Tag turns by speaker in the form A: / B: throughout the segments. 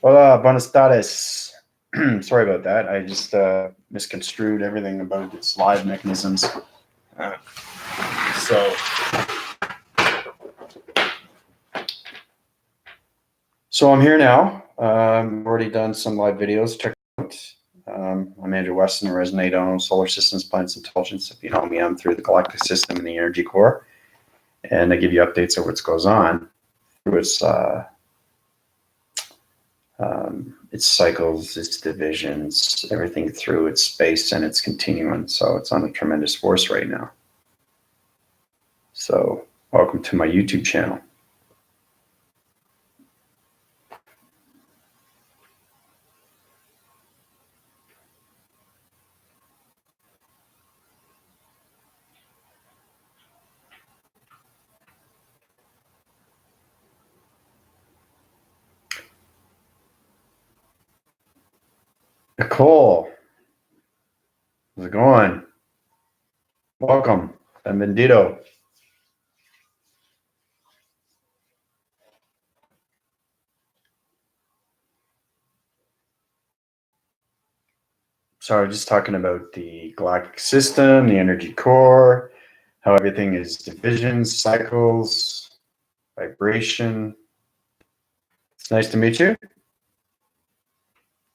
A: Hola, buenas tardes. Sorry about that. I just misconstrued everything about its live mechanisms. So I'm here now. I've already done some live videos. Check it out. I'm Andrew Weston, Resonate on Solar Systems, Planets, Intelligence. If you know me, I'm through the galactic system and the energy core. And I give you updates of what goes on through its cycles, its divisions, everything through its space and its continuum. So it's on a tremendous force right now. So welcome to my YouTube channel. Nicole, how's it going? Welcome, benvenuto. So I'm just talking about the galactic system, the energy core, how everything is divisions, cycles, vibration. It's nice to meet you.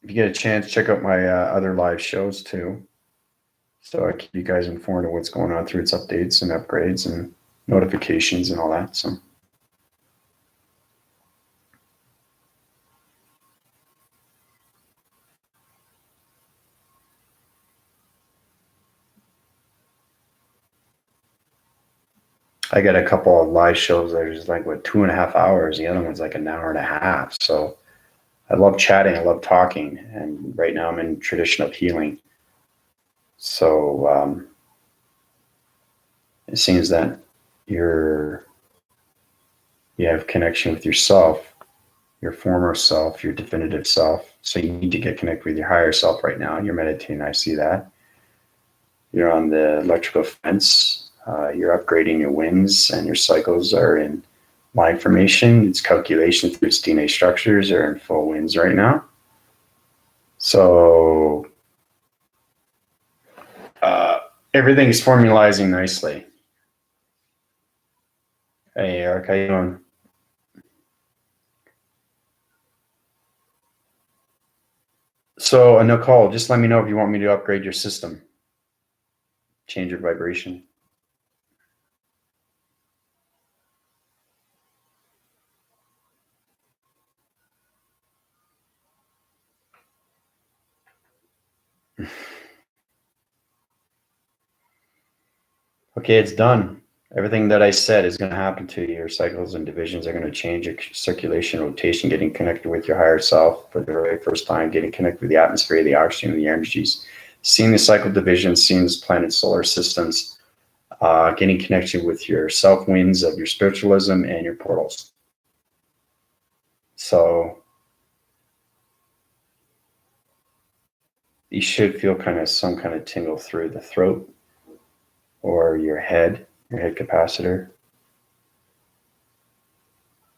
A: If you get a chance, check out my other live shows too. So I keep you guys informed of what's going on through its updates and upgrades and notifications and all that. So I got a couple of live shows that are just like, what, 2.5 hours. The other one's like an hour and a half. So I love chatting. I love talking. And right now I'm in tradition of healing. So it seems that you have connection with yourself, your former self, your definitive self. So you need to get connected with your higher self right now. You're meditating. I see that. You're on the electrical fence. You're upgrading your winds, and your cycles are in line formation. Its calculation through its DNA structures are in full winds right now. So everything is formalizing nicely. Hey, Eric, how you doing? So, Nicole, just let me know if you want me to upgrade your system, change your vibration. Okay, it's done. Everything that I said is going to happen to you. Your cycles and divisions are going to change. Your circulation, rotation, getting connected with your higher self for the very first time, getting connected with the atmosphere, the oxygen, the energies, seeing the cycle divisions, seeing this planet, solar systems, getting connection with your self winds of your spiritualism and your portals. So you should feel some kind of tingle through the throat or your head capacitor,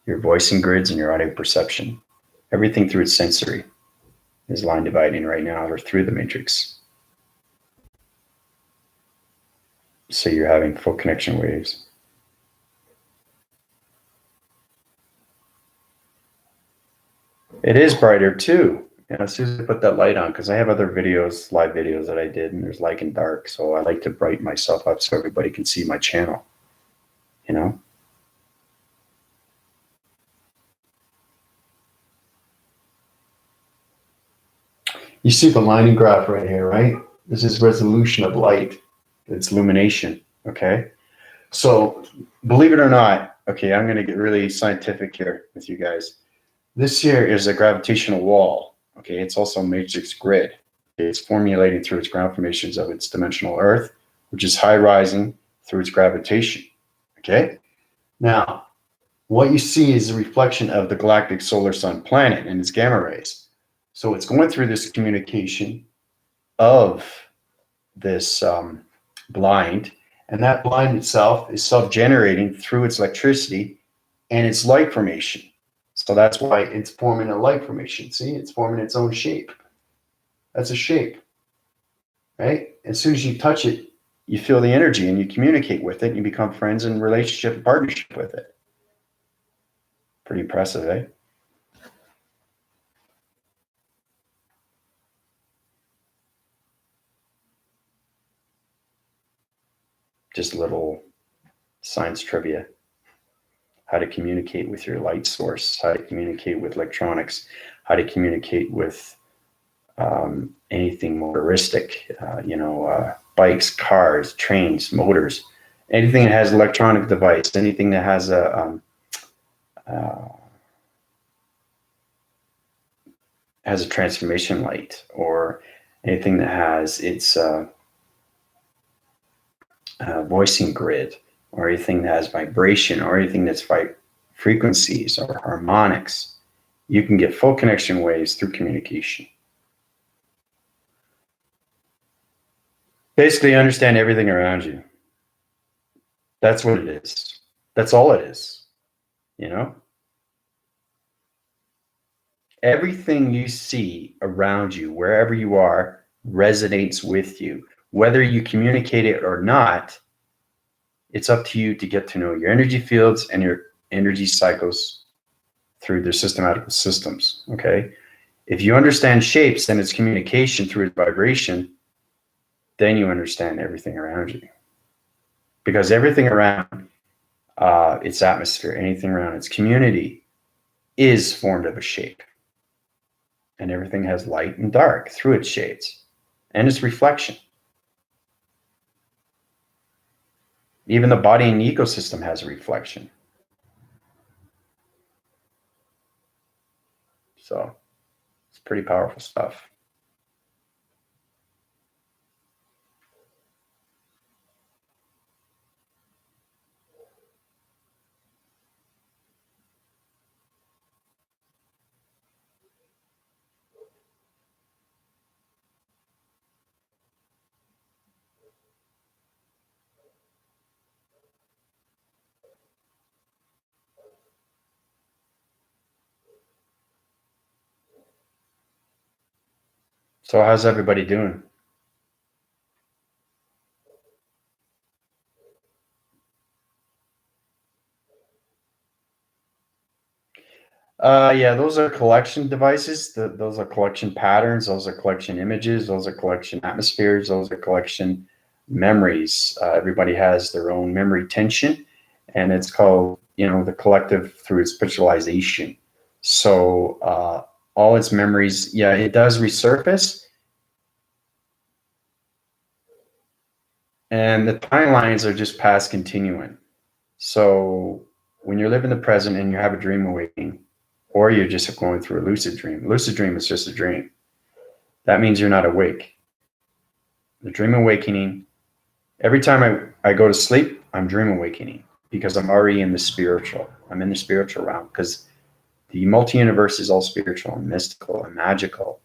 A: your voicing grids, and your audio perception. Everything through its sensory is line dividing right now or through the matrix. So you're having full connection waves. It is brighter too. As soon as I put that light on, because I have other videos, live videos that I did, and there's light and dark. So I like to brighten myself up so everybody can see my channel, you know? You see the lining graph right here, right? This is resolution of light. It's illumination, okay? So believe it or not, okay, I'm going to get really scientific here with you guys. This here is a gravitational wall. Okay, it's also a matrix grid. It's formulating through its ground formations of its dimensional Earth, which is high rising through its gravitation. Okay, now what you see is a reflection of the galactic solar sun planet and its gamma rays. So it's going through this communication of this blind, and that blind itself is self-generating through its electricity and it's light formation. So that's why it's forming a light formation. See, it's forming its own shape. That's a shape, right? As soon as you touch it, you feel the energy and you communicate with it and you become friends and relationship and partnership with it. Pretty impressive, eh? Just a little science trivia. How to communicate with your light source, how to communicate with electronics, how to communicate with anything motoristic, bikes, cars, trains, motors, anything that has electronic device, anything that has a transformation light, or anything that has its voicing grid, or anything that has vibration, or anything that's frequencies or harmonics. You can get full connection waves through communication. Basically, understand everything around you. That's what it is. That's all it is. Everything you see around you, wherever you are, resonates with you. Whether you communicate it or not, it's up to you to get to know your energy fields and your energy cycles through their systematical systems, okay? If you understand shapes and its communication through its vibration, then you understand everything around you. Because everything around its atmosphere, anything around its community is formed of a shape. And everything has light and dark through its shades and its reflection. Even the body and the ecosystem has a reflection. So it's pretty powerful stuff. So how's everybody doing? Yeah, those are collection devices. Those are collection patterns. Those are collection images. Those are collection atmospheres. Those are collection memories. Everybody has their own memory tension, and it's called, the collective through its visualization. So all its memories, yeah, it does resurface, and the timelines are just past continuing. So when you live in the present and you have a dream awakening, or you're just going through a lucid dream. Lucid dream is just a dream. That means you're not awake. The dream awakening, every time I go to sleep, I'm dream awakening because I'm already in the spiritual. I'm in the spiritual realm because the multi-universe is all spiritual and mystical and magical.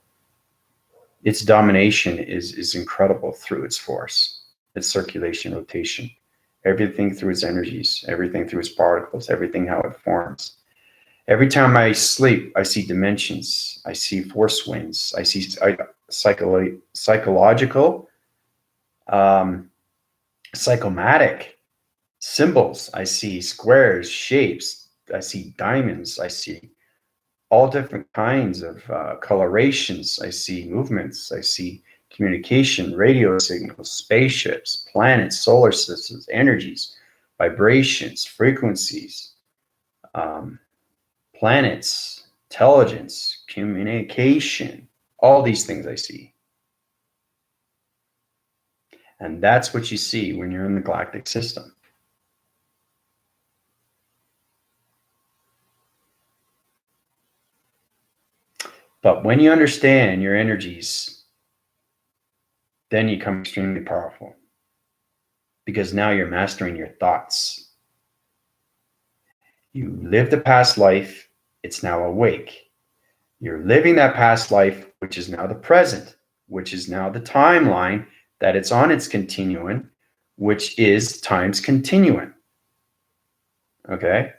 A: Its domination is incredible through its force, its circulation, rotation, everything through its energies, everything through its particles, everything how it forms. Every time I sleep, I see dimensions. I see force winds. I see psychological, psychomatic symbols. I see squares, shapes. I see diamonds. I see all different kinds of colorations. I see movements. I see communication, radio signals, spaceships, planets, solar systems, energies, vibrations, frequencies. Planets, intelligence, communication, all these things I see. And that's what you see when you're in the galactic system. But when you understand your energies, then you become extremely powerful. Because now you're mastering your thoughts. You lived a past life, it's now awake. You're living that past life, which is now the present, which is now the timeline that it's on its continuum, which is time's continuum. Okay?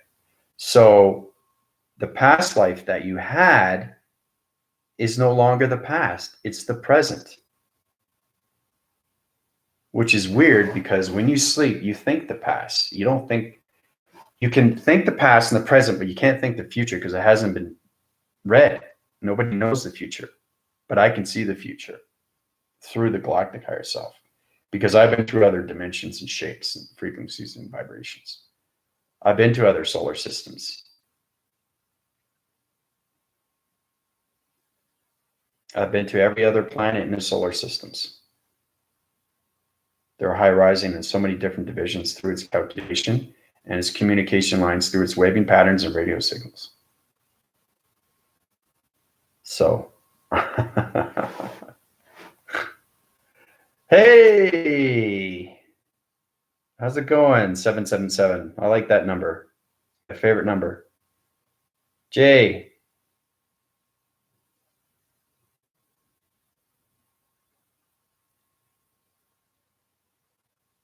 A: So the past life that you had is no longer the past, it's the present. Which is weird because when you sleep, you think the past. You don't think, you can think the past and the present, but you can't think the future because it hasn't been read. Nobody knows the future, but I can see the future through the galactic higher self because I've been through other dimensions and shapes and frequencies and vibrations. I've been to other solar systems. I've been to every other planet in the solar systems. There are high rising in so many different divisions through its calculation and its communication lines through its waving patterns and radio signals. So, hey, how's it going? 777. I like that number. My favorite number. Jay.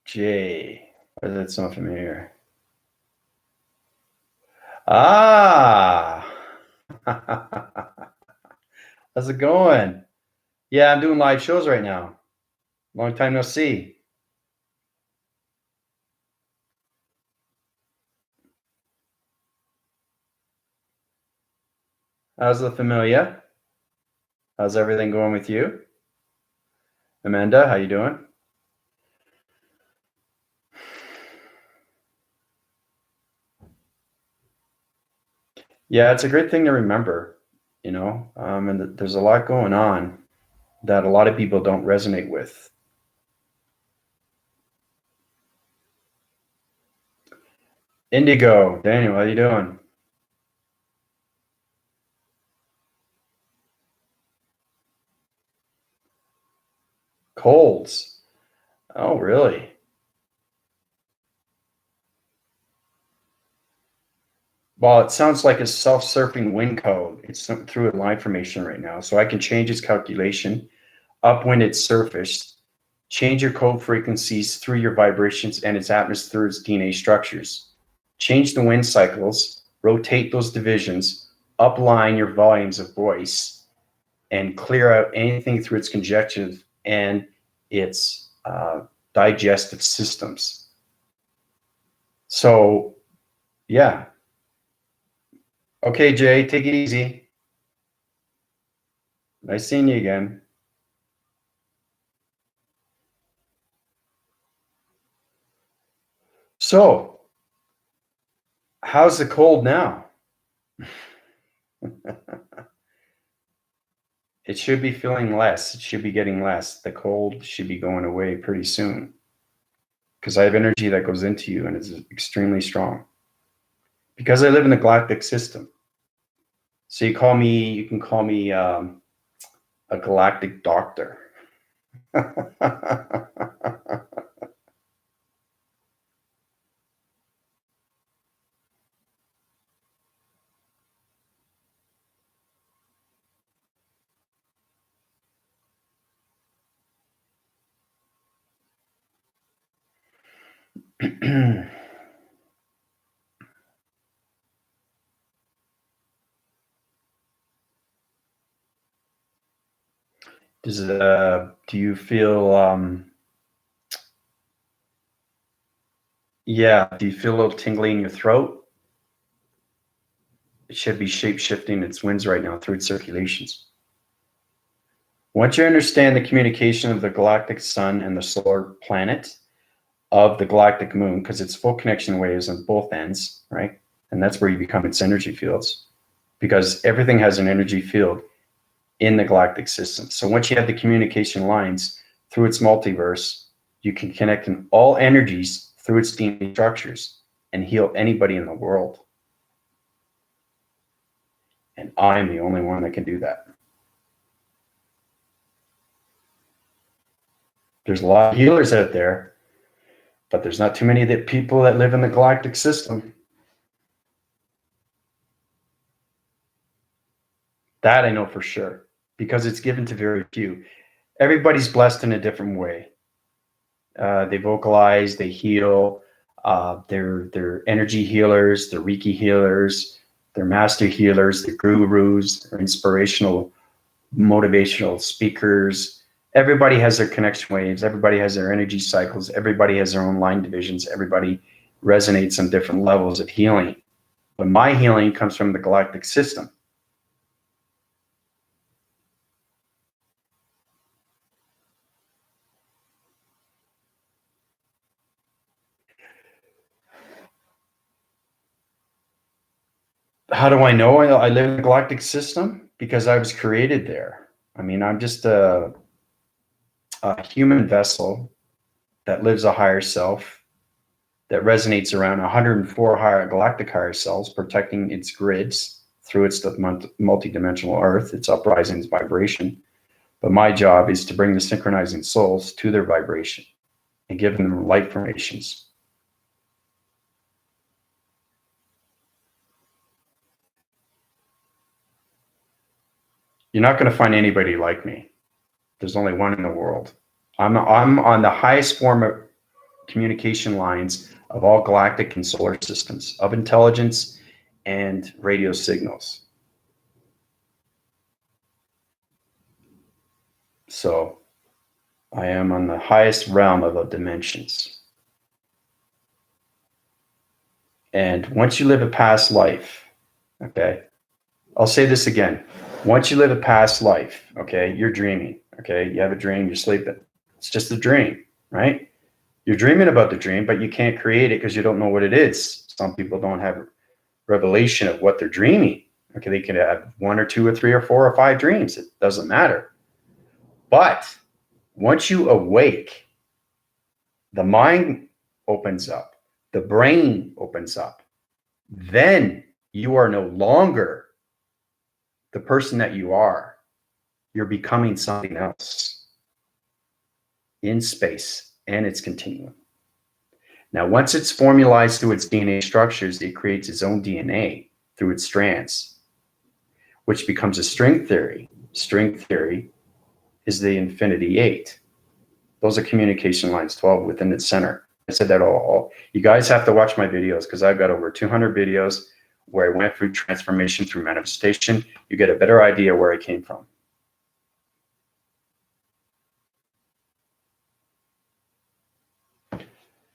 A: Jay. Why does that sound familiar? Ah. How's it going? Yeah, I'm doing live shows right now. Long time no see. How's the familia? How's everything going with you? Amanda, how you doing? Yeah, it's a great thing to remember, you know, and there's a lot going on that a lot of people don't resonate with. Indigo, Daniel, how you doing? Colds. Oh, really? Well, it sounds like a self-surfing wind code. It's through a line formation right now. So I can change its calculation up when it's surfaced, change your code frequencies through your vibrations and its atmosphere through its DNA structures. Change the wind cycles, rotate those divisions, upline your volumes of voice, and clear out anything through its conjunctive and its digestive systems. So, yeah. Okay, Jay, take it easy. Nice seeing you again. So, how's the cold now? It should be feeling less. It should be getting less. The cold should be going away pretty soon because I have energy that goes into you and it's extremely strong. Because I live in the galactic system. So you can call me a galactic doctor. Do you feel yeah, do you feel a little tingly in your throat? It should be shape shifting its winds right now through its circulations. Once you understand the communication of the galactic sun and the solar planet of the galactic moon, because it's full connection waves on both ends, right? And that's where you become its energy fields, because everything has an energy field in the galactic system. So once you have the communication lines through its multiverse, you can connect in all energies through its DNA structures and heal anybody in the world. And I'm the only one that can do that. There's a lot of healers out there, but there's not too many people that live in the galactic system. That I know for sure, because it's given to very few. Everybody's blessed in a different way. They vocalize, they heal. They're energy healers, they're Reiki healers, they're master healers, they're gurus, they're inspirational, motivational speakers. Everybody has their connection waves. Everybody has their energy cycles. Everybody has their own line divisions. Everybody resonates on different levels of healing. But my healing comes from the galactic system. How do I know I live in the galactic system? Because I was created there. I mean, I'm just a human vessel that lives a higher self that resonates around 104 higher galactic higher selves, protecting its grids through its multidimensional Earth, its uprising's vibration. But my job is to bring the synchronizing souls to their vibration and give them light formations. You're not going to find anybody like me. There's only one in the world. I'm on the highest form of communication lines of all galactic and solar systems of intelligence and radio signals. So I am on the highest realm of the dimensions. And once you live a past life, okay, I'll say this again. Once you live a past life, okay, you're dreaming, okay, you have a dream, you're sleeping. It's just a dream, right? You're dreaming about the dream, but you can't create it because you don't know what it is. Some people don't have revelation of what they're dreaming. Okay, they can have one or two or three or four or five dreams. It doesn't matter. But once you awake, the mind opens up, the brain opens up. Then you are no longer the person that you are. You're becoming something else in space and its continuum. Now, once it's formalized through its DNA structures, it creates its own DNA through its strands, which becomes a string theory. String theory is the infinity 8. Those are communication lines 12 within its center. I said that all. You guys have to watch my videos because I've got over 200 videos where I went through transformation through manifestation. You get a better idea where I came from.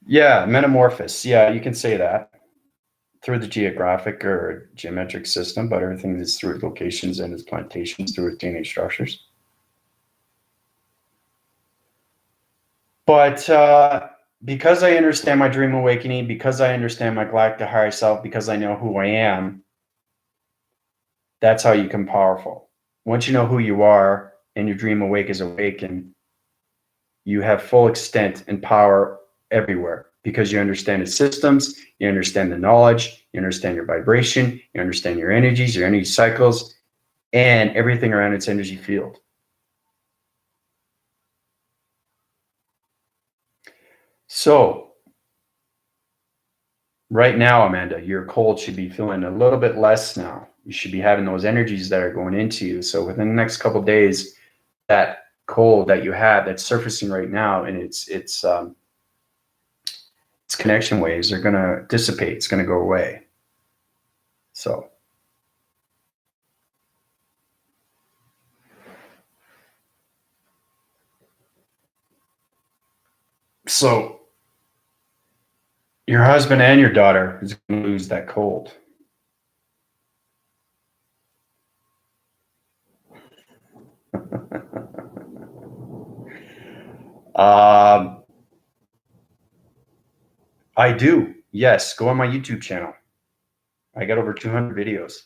A: Yeah, metamorphosis. Yeah, you can say that through the geographic or geometric system, but everything is through its locations and its plantations through its DNA structures. But because I understand my dream awakening, because I understand my galactic higher self, because I know who I am, that's how you become powerful. Once you know who you are and your dream awake is awakened, you have full extent and power everywhere because you understand its systems, you understand the knowledge, you understand your vibration, you understand your energies, your energy cycles, and everything around its energy field. So right now, Amanda, your cold should be feeling a little bit less now. You should be having those energies that are going into you. So within the next couple of days, that cold that you have that's surfacing right now and its connection waves are going to dissipate. It's going to go away. So your husband and your daughter is going to lose that cold. I do. Yes. Go on my YouTube channel. I got over 200 videos.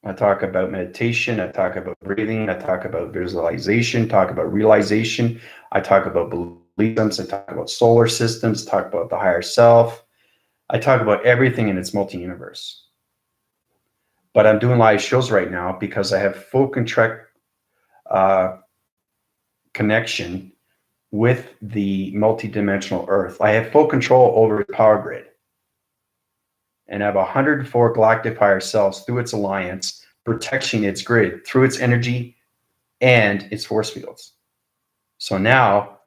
A: I talk about meditation. I talk about breathing. I talk about visualization, talk about realization. I talk about beliefs. I talk about solar systems, talk about the higher self. I talk about everything in its multi-universe. But I'm doing live shows right now because I have full connection with the multi-dimensional Earth. I have full control over the power grid. And I have 104 galactic higher selves through its alliance, protecting its grid through its energy and its force fields. So now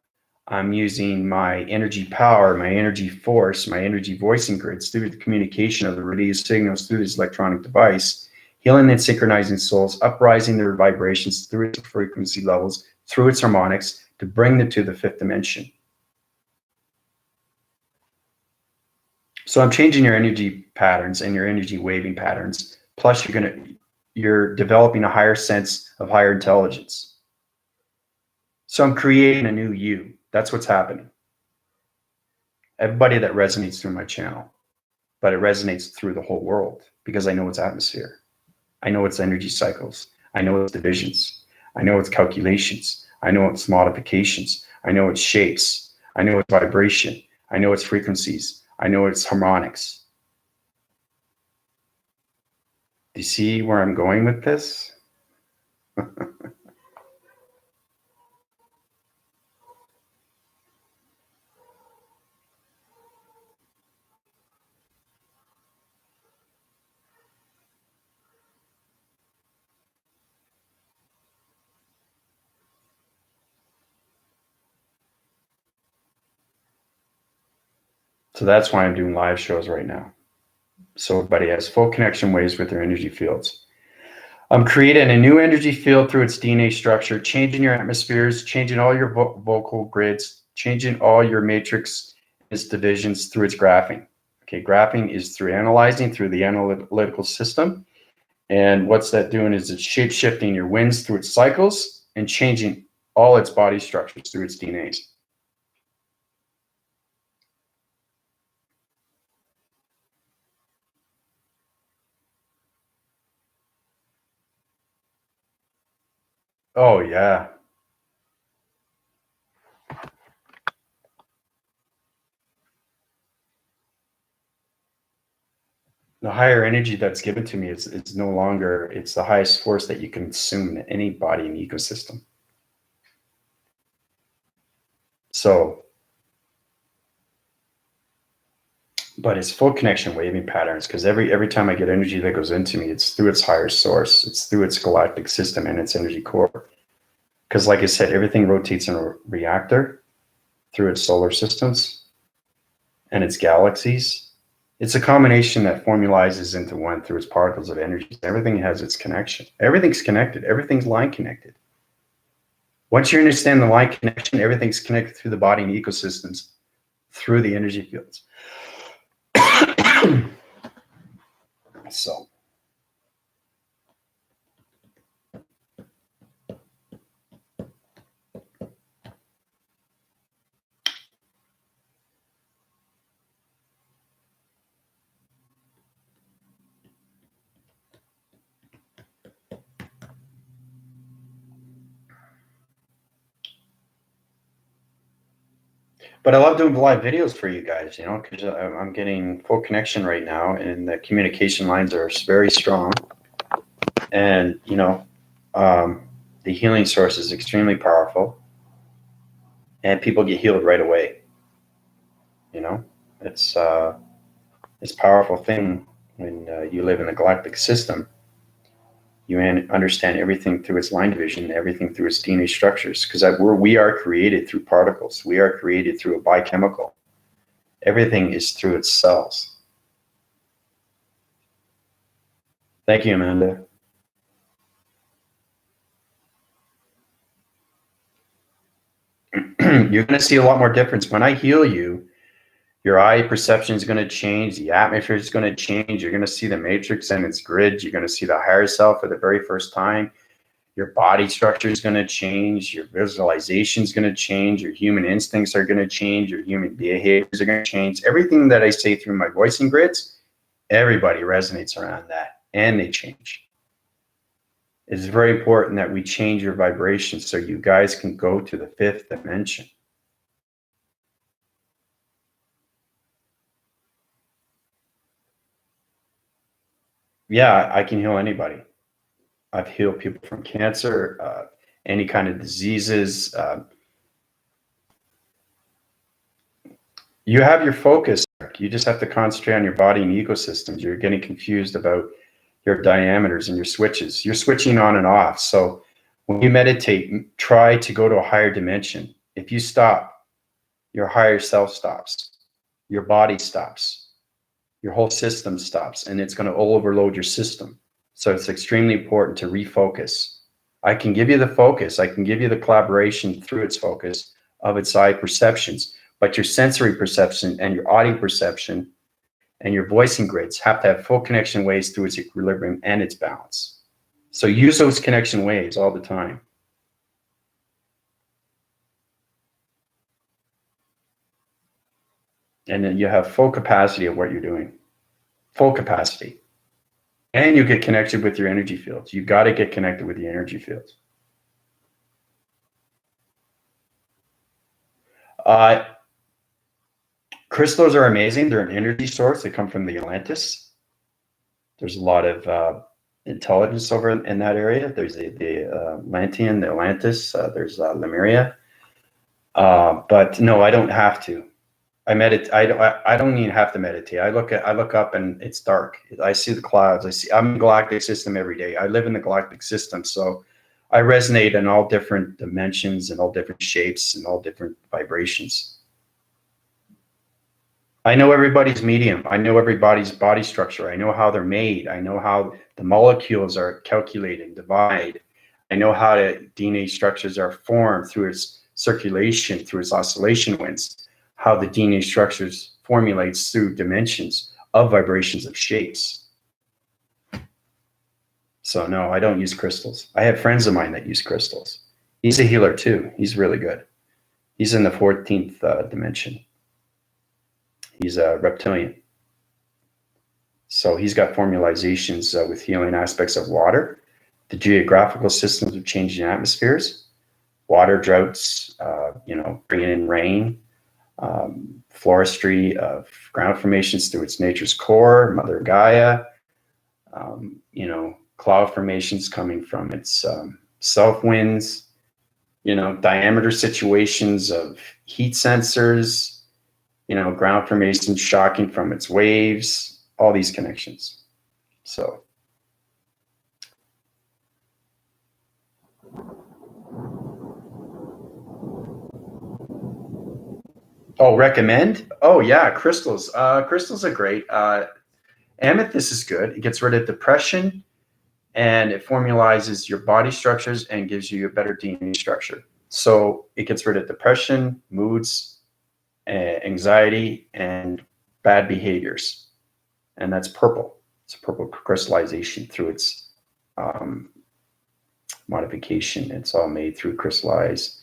A: I'm using my energy power, my energy force, my energy voicing grids through the communication of the radio signals through this electronic device, healing and synchronizing souls, uprising their vibrations through its frequency levels, through its harmonics, to bring them to the fifth dimension. So I'm changing your energy patterns and your energy waving patterns. Plus, you're developing a higher sense of higher intelligence. So I'm creating a new you. That's what's happening. Everybody that resonates through my channel, but it resonates through the whole world because I know its atmosphere. I know its energy cycles. I know its divisions. I know its calculations. I know its modifications. I know its shapes. I know its vibration. I know its frequencies. I know its harmonics. Do you see where I'm going with this? So that's why I'm doing live shows right now. So everybody has full connection waves with their energy fields. I'm creating a new energy field through its DNA structure, changing your atmospheres, changing all your vocal grids, changing all your matrix, its divisions through its graphing. Okay, graphing is through analyzing through the analytical system. And what's that doing is it's shape-shifting your winds through its cycles and changing all its body structures through its DNAs. Oh, yeah. The higher energy that's given to me is no longer, it's the highest force that you can consume in any body and ecosystem. So, but it's full connection waving patterns because every time I get energy that goes into me, it's through its higher source, it's through its galactic system and its energy core. Because like I said, everything rotates in a reactor through its solar systems and its galaxies. It's a combination that formalizes into one through its particles of energy. Everything has its connection. Everything's connected. Everything's line connected. Once you understand the line connection, everything's connected through the body and ecosystems, through the energy fields. So. But I love doing live videos for you guys, you know, because I'm getting full connection right now and the communication lines are very strong. And, you know, the healing source is extremely powerful and people get healed right away. You know, it's a powerful thing when you live in the galactic system. You understand everything through its line division, everything through its DNA structures, because we are created through particles. We are created through a biochemical. Everything is through its cells. Thank you, Amanda. You're going to see a lot more difference. When I heal you, your eye perception is going to change. The atmosphere is going to change. You're going to see the matrix and its grids. You're going to see the higher self for the very first time. Your body structure is going to change. Your visualization is going to change. Your human instincts are going to change. Your human behaviors are going to change. Everything that I say through my voicing grids, everybody resonates around that and they change. It's very important that we change your vibration so you guys can go to the fifth dimension. Yeah, I can heal anybody. I've healed people from cancer, any kind of diseases. You have your focus. You just have to concentrate on your body and ecosystems. You're getting confused about your diameters and your switches. You're switching on and off. So when you meditate, try to go to a higher dimension. If you stop your higher self stops, your body stops, your whole system stops, and it's going to overload your system. So it's extremely important to refocus. I can give you the focus, I can give you the collaboration through its focus of its eye perceptions, but your sensory perception and your audio perception and your voicing grids have to have full connection waves through its equilibrium and its balance. So use those connection waves all the time. And then you have full capacity of what you're doing. Full capacity. And you get connected with your energy fields. You've got to get connected with the energy fields. Crystals are amazing. They're an energy source. They come from the Atlantis. There's a lot of intelligence over in that area. There's the Atlantean, the Atlantis. There's Lemuria. But no, I don't have to. I don't even have to meditate. I look up and it's dark. I see the clouds. I'm in the galactic system every day. I live in the galactic system, so I resonate in all different dimensions and all different shapes and all different vibrations. I know everybody's medium. I know everybody's body structure. I know how they're made. I know how the molecules are calculated and divide. I know how the DNA structures are formed through its circulation, through its oscillation winds, how the DNA structures formulates through dimensions of vibrations of shapes. So no, I don't use crystals. I have friends of mine that use crystals. He's a healer too. He's really good. He's in the 14th dimension. He's a reptilian. So he's got formalizations with healing aspects of water, the geographical systems of changing atmospheres, water droughts, bringing in rain, floristry of ground formations through its nature's core, Mother Gaia, cloud formations coming from its south winds, diameter situations of heat sensors, ground formations shocking from its waves, all these connections. So. Oh, recommend? Oh yeah, crystals. Crystals are great. Amethyst is good. It gets rid of depression and it formalizes your body structures and gives you a better DNA structure. So it gets rid of depression, moods, anxiety, and bad behaviors. And that's purple. It's a purple crystallization through its modification. It's all made through crystallized.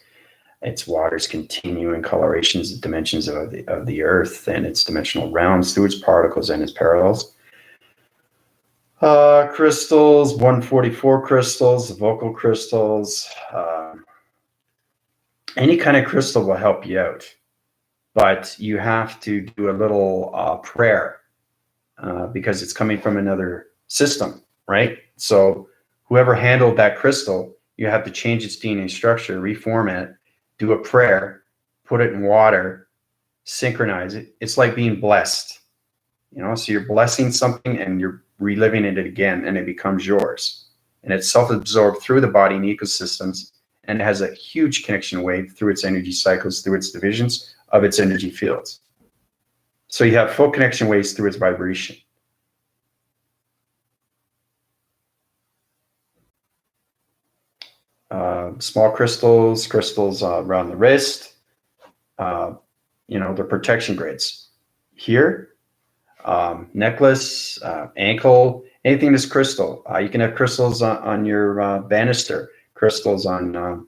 A: Its waters continuing colorations, dimensions of the earth and its dimensional realms through its particles and its parallels. Crystals, 144 crystals, vocal crystals, any kind of crystal will help you out, but you have to do a little prayer because it's coming from another system, right? So whoever handled that crystal, you have to change its DNA structure, reformat it, do a prayer, put it in water, synchronize it. It's like being blessed, so you're blessing something and you're reliving it again and it becomes yours. And it's self-absorbed through the body and ecosystems, and it has a huge connection wave through its energy cycles, through its divisions of its energy fields. So you have full connection waves through its vibration. Small crystals around the wrist, the protection grids here, necklace, ankle, anything that's crystal. You can have crystals on your banister, crystals on,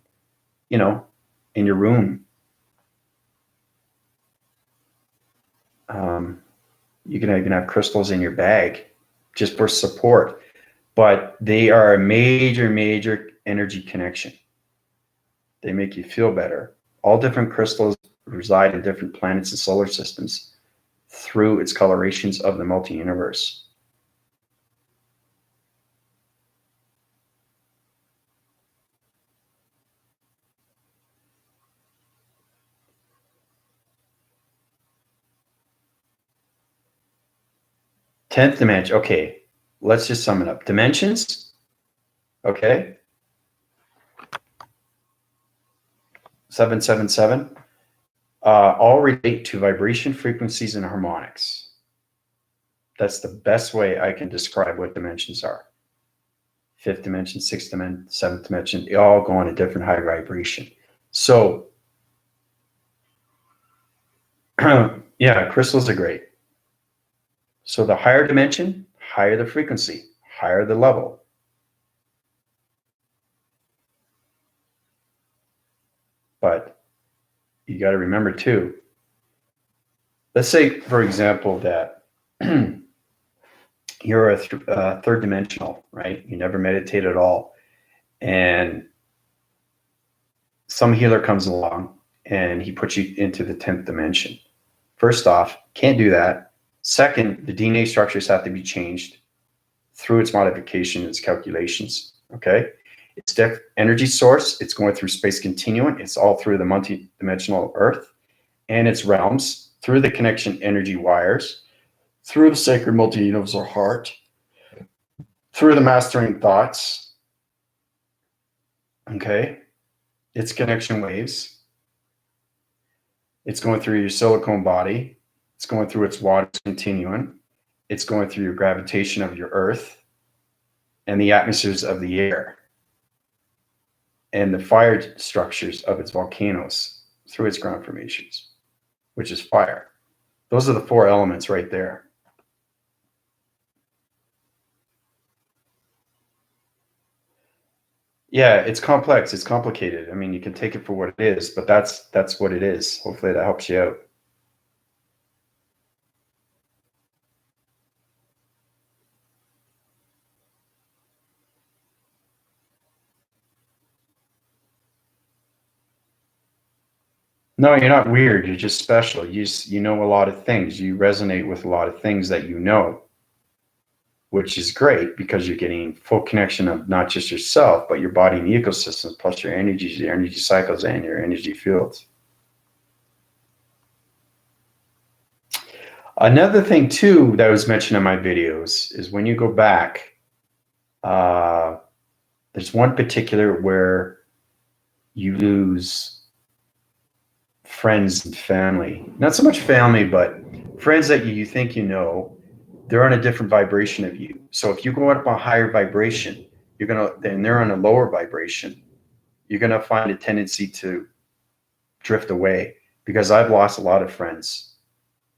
A: in your room. You can even have crystals in your bag just for support, but they are a major energy connection. They make you feel better. All different crystals reside in different planets and solar systems through its colorations of the multi-universe. Tenth dimension. Okay, let's just sum it up. Dimensions. Okay. 777. all relate to vibration, frequencies, and harmonics. That's the best way I can describe what dimensions are. Fifth dimension, sixth dimension, seventh dimension, they all go on a different high vibration. So, yeah, crystals are great. So the higher dimension, higher the frequency, higher the level. But you got to remember too, let's say, for example, that you're a third dimensional, right? You never meditate at all. And some healer comes along and he puts you into the 10th dimension. First off, can't do that. Second, the DNA structures have to be changed through its modification, its calculations, okay? It's energy source. It's going through space continuum. It's all through the multi-dimensional Earth and its realms, through the connection energy wires, through the sacred multi-universal heart, through the mastering thoughts, okay? Its connection waves. It's going through your silicone body. It's going through its water continuum. It's going through your gravitation of your Earth and the atmospheres of the air and the fire structures of its volcanoes through its ground formations, which is fire. Those are the four elements right there. Yeah, it's complex. It's complicated. I mean, you can take it for what it is, but that's what it is. Hopefully that helps you out. No, you're not weird. You're just special. You know a lot of things. You resonate with a lot of things that you know, which is great because you're getting full connection of not just yourself, but your body and the ecosystem, plus your energies, your energy cycles, and your energy fields. Another thing too that was mentioned in my videos is when you go back, there's one particular where you lose friends and family. Not so much family, but friends that you think you know, they're on a different vibration of you. So if you go up a higher vibration, then they're on a lower vibration. You're gonna find a tendency to drift away, because I've lost a lot of friends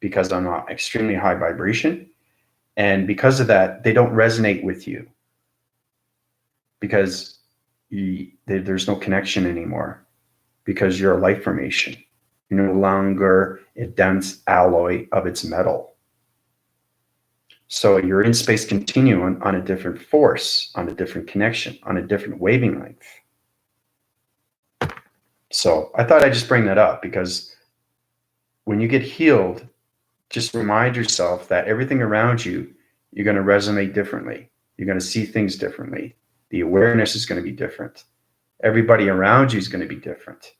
A: because I'm on extremely high vibration. And because of that, they don't resonate with you because there's no connection anymore, because you're a light formation. You're no longer a dense alloy of its metal. So you're in space continuum on a different force, on a different connection, on a different waving length. So I thought I'd just bring that up, because when you get healed, just remind yourself that everything around you, you're going to resonate differently. You're going to see things differently. The awareness is going to be different. Everybody around you is going to be different.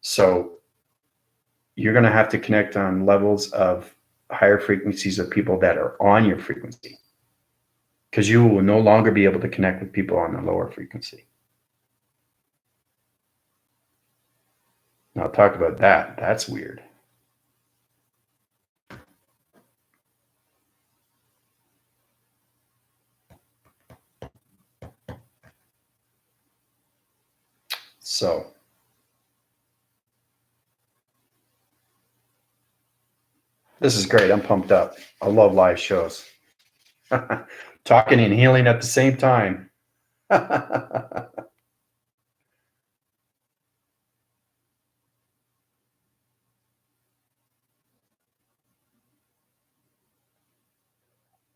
A: So you're going to have to connect on levels of higher frequencies of people that are on your frequency, because you will no longer be able to connect with people on the lower frequency. Now talk about that. That's weird. So this is great. I'm pumped up. I love live shows. Talking and healing at the same time.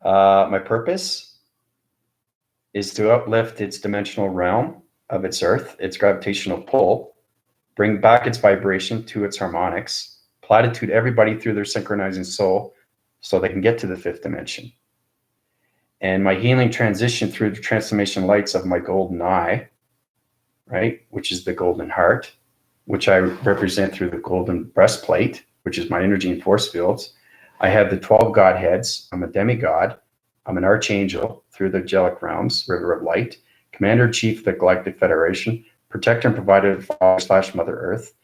A: My purpose is to uplift its dimensional realm of its Earth, its gravitational pull, bring back its vibration to its harmonics, platitude everybody through their synchronizing soul so they can get to the fifth dimension. And my healing transition through the transformation lights of my golden eye, right, which is the golden heart, which I represent through the golden breastplate, which is my energy and force fields. I have the 12 Godheads. I'm a demigod. I'm an archangel through the angelic realms, river of light, commander-in-chief of the Galactic Federation, protector and provider of Father / Mother Earth,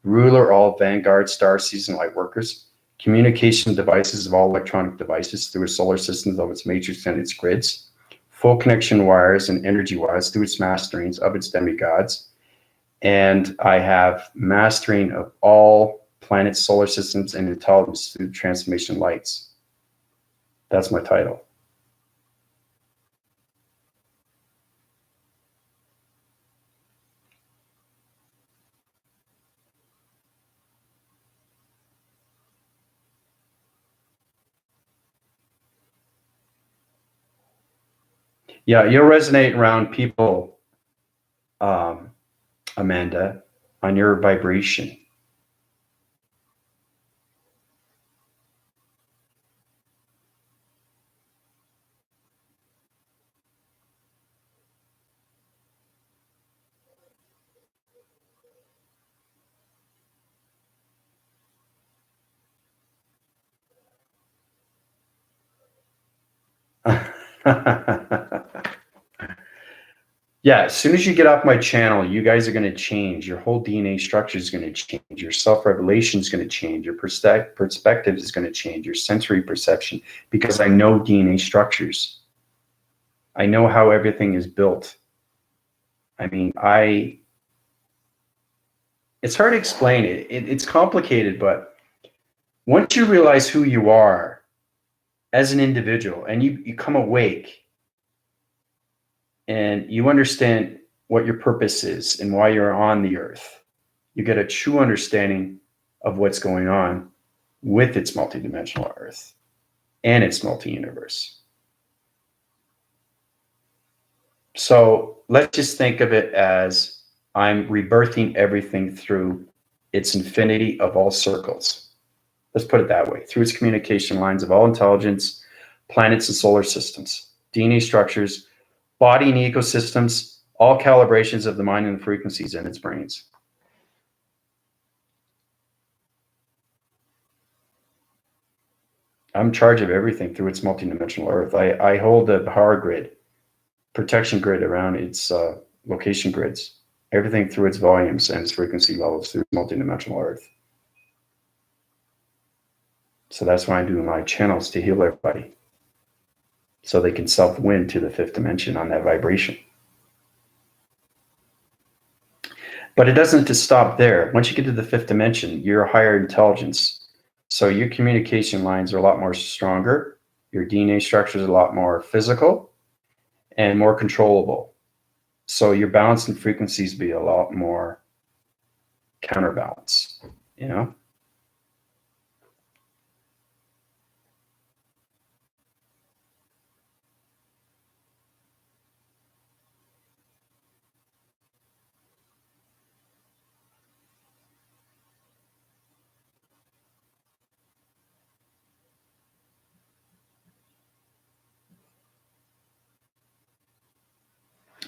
A: ruler all vanguard star season light workers, communication devices of all electronic devices through its solar systems of its matrix and its grids, full connection wires and energy wires through its masterings of its demigods. And I have mastering of all planets, solar systems, and intelligence through transformation lights. That's my title. Yeah, you'll resonate around people, Amanda, on your vibration. Yeah, as soon as you get off my channel, you guys are going to change. Your whole DNA structure is going to change. Your self-revelation is going to change. Your perspective is going to change. Your sensory perception, because I know DNA structures. I know how everything is built. I mean, it's hard to explain it. It's complicated, but once you realize who you are as an individual and you come awake and you understand what your purpose is and why you're on the earth, you get a true understanding of what's going on with its multidimensional earth and its multi-universe. So let's just think of it as I'm rebirthing everything through its infinity of all circles. Let's put it that way, through its communication lines of all intelligence, planets and solar systems, DNA structures, body and ecosystems, all calibrations of the mind and the frequencies in its brains. I'm in charge of everything through its multidimensional earth. I hold a power grid, protection grid around its location grids, everything through its volumes and its frequency levels through multidimensional earth. So that's why I do my channels, to heal everybody, so they can self-win to the fifth dimension on that vibration. But it doesn't just stop there. Once you get to the fifth dimension, you're a higher intelligence. So your communication lines are a lot more stronger. Your DNA structure is a lot more physical and more controllable. So your balance and frequencies be a lot more counterbalance, you know?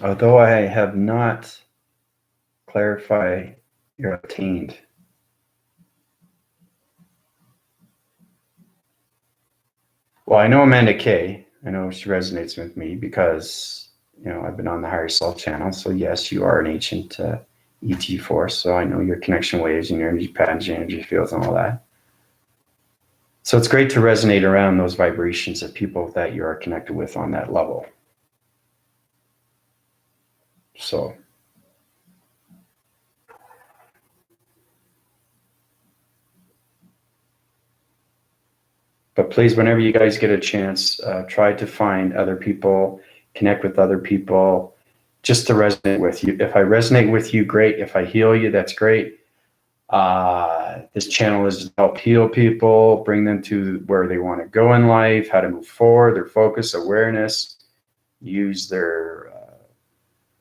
A: Although I have not clarified your attained. Well, I know Amanda Kay. I know she resonates with me because, you know, I've been on the Higher Self channel. So yes, you are an ancient ET force. So I know your connection waves and your energy patterns, your energy fields and all that. So it's great to resonate around those vibrations of people that you are connected with on that level. So but please, whenever you guys get a chance, try to find other people, connect with other people, just to resonate with you. If I resonate with you, great. If I heal you, that's great. This channel is to help heal people, bring them to where they want to go in life, how to move forward, their focus, awareness, use their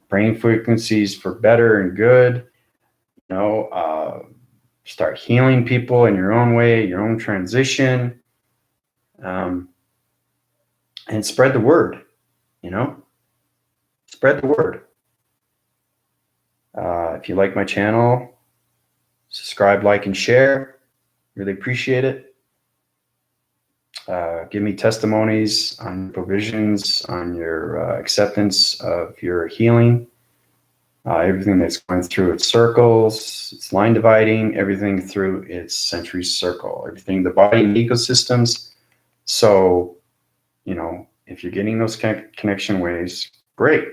A: brain frequencies for better and good. You know, start healing people in your own way, your own transition. And spread the word, you know, spread the word. If you like my channel, subscribe, like, and share. Really appreciate it. Give me testimonies on your provisions, on your acceptance of your healing. Everything that's going through its circles, its line dividing, everything through its century circle, everything, the body and ecosystems. So, you know, if you're getting those connection waves, great.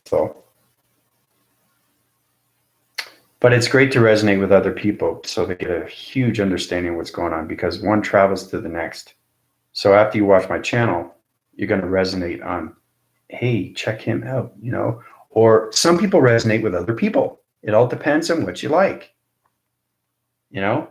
A: So, but it's great to resonate with other people so they get a huge understanding of what's going on, because one travels to the next. So after you watch my channel, you're going to resonate on, hey, check him out, you know, or some people resonate with other people. It all depends on what you like. You know,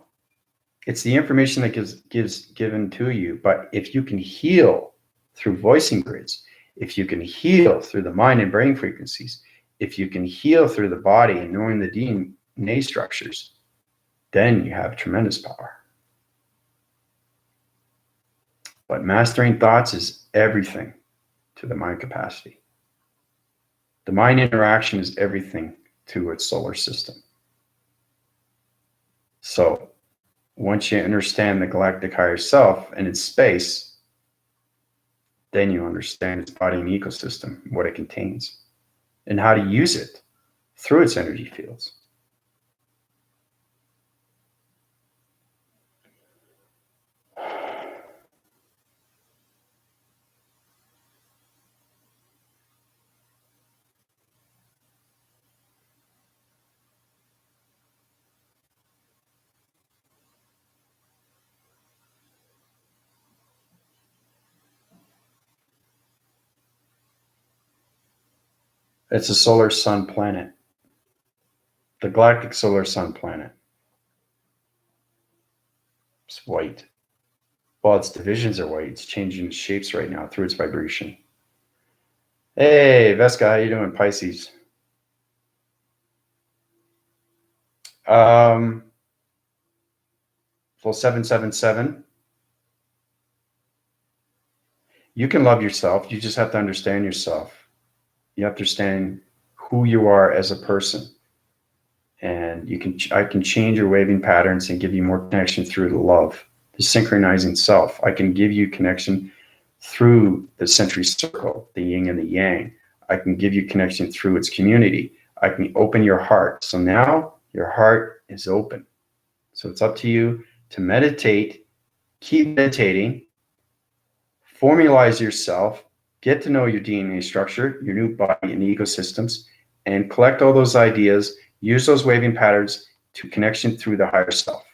A: it's the information that gives given to you. But if you can heal through voicing grids, if you can heal through the mind and brain frequencies, if you can heal through the body and knowing the DNA structures, then you have tremendous power. But mastering thoughts is everything to the mind capacity. The mind interaction is everything to its solar system. So once you understand the galactic higher self and its space, then you understand its body and ecosystem, what it contains, and how to use it through its energy fields. It's a solar sun planet, the galactic solar sun planet. It's white. Well, its divisions are white. It's changing shapes right now through its vibration. Hey, Vesca, how you doing, Pisces? Full 777. You can love yourself. You just have to understand yourself. You have to understand who you are as a person. And I can change your waving patterns and give you more connection through the love, the synchronizing self. I can give you connection through the century circle, the yin and the yang. I can give you connection through its community. I can open your heart. So now your heart is open. So it's up to you to meditate, keep meditating, formalize yourself, get to know your DNA structure, your new body and ecosystems, and collect all those ideas, use those waving patterns to connection through the higher self.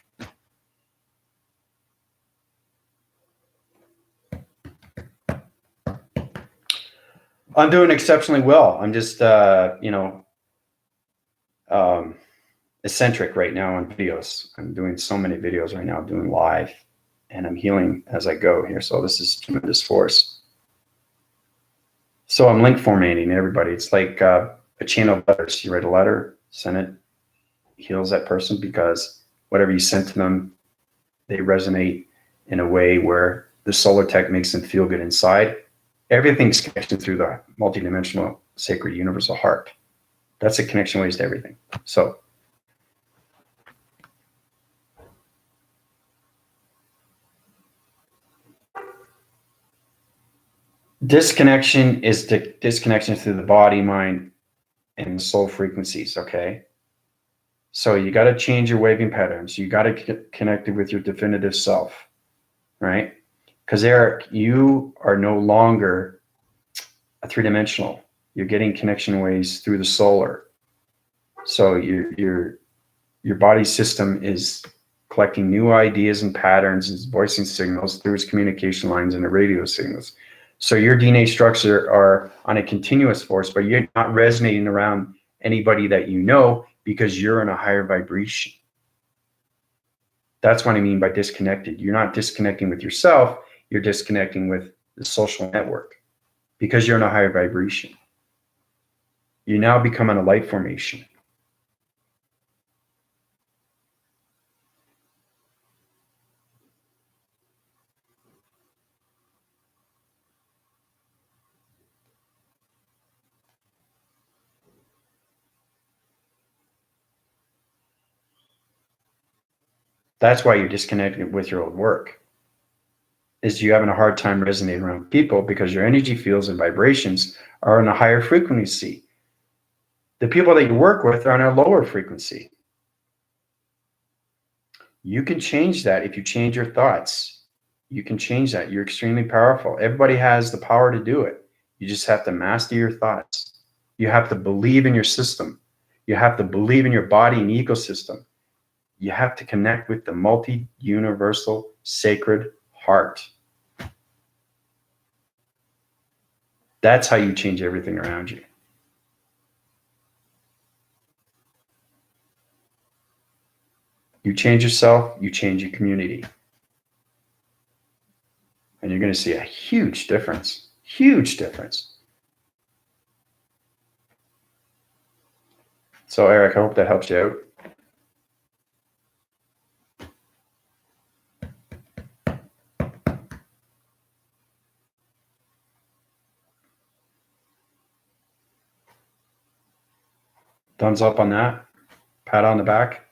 A: I'm doing exceptionally well. I'm just, eccentric right now on videos. I'm doing so many videos right now, I'm doing live, and I'm healing as I go here. So this is tremendous force. So I'm link formatting everybody. It's like a chain of letters. You write a letter, send it, heals that person, because whatever you sent to them, they resonate in a way where the solar tech makes them feel good inside. Everything's connected through the multidimensional sacred universal heart. That's a connection ways to everything. So disconnection is the disconnection through the body, mind, and soul frequencies. Okay. So you got to change your waving patterns. You got to get connected with your definitive self, right? Because Eric, you are no longer a three-dimensional. You're getting connection waves through the solar. So your body system is collecting new ideas and patterns and voicing signals through its communication lines and the radio signals. So your DNA structure are on a continuous force, but you're not resonating around anybody that you know, because you're in a higher vibration. That's what I mean by disconnected. You're not disconnecting with yourself, you're disconnecting with the social network, because you're in a higher vibration. You now become in a light formation. That's why you're disconnected with your old work. is you're having a hard time resonating around people because your energy fields and vibrations are on a higher frequency. The people that you work with are on a lower frequency. You can change that if you change your thoughts. You can change that. You're extremely powerful. Everybody has the power to do it. You just have to master your thoughts. You have to believe in your system. You have to believe in your body and ecosystem. You have to connect with the multi-universal sacred heart. That's how you change everything around you. You change yourself, you change your community. And you're going to see a huge difference. Huge difference. So, Eric, I hope that helps you out. Thumbs up on that. Pat on the back.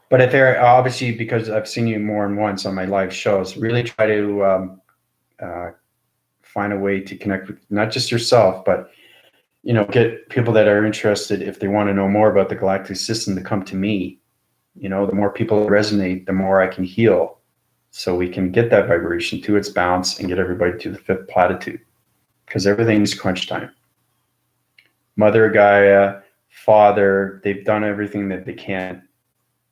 A: But if Eric, obviously, because I've seen you more than once on my live shows, really try to find a way to connect with not just yourself, but get people that are interested, if they want to know more about the galactic system, to come to me. The more people that resonate, the more I can heal, so we can get that vibration to its balance and get everybody to the fifth platitude, because everything's crunch time. Mother Gaia, Father, they've done everything that they can.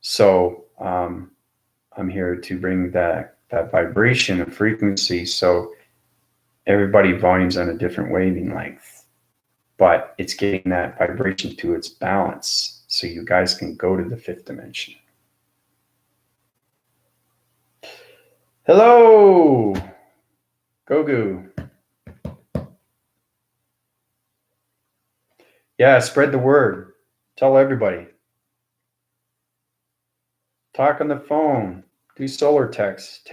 A: So I'm here to bring that vibration and frequency, so everybody volumes on a different waving length, but it's getting that vibration to its balance so you guys can go to the fifth dimension. Hello, Gogu. Yeah, spread the word. Tell everybody. Talk on the phone. Do solar text.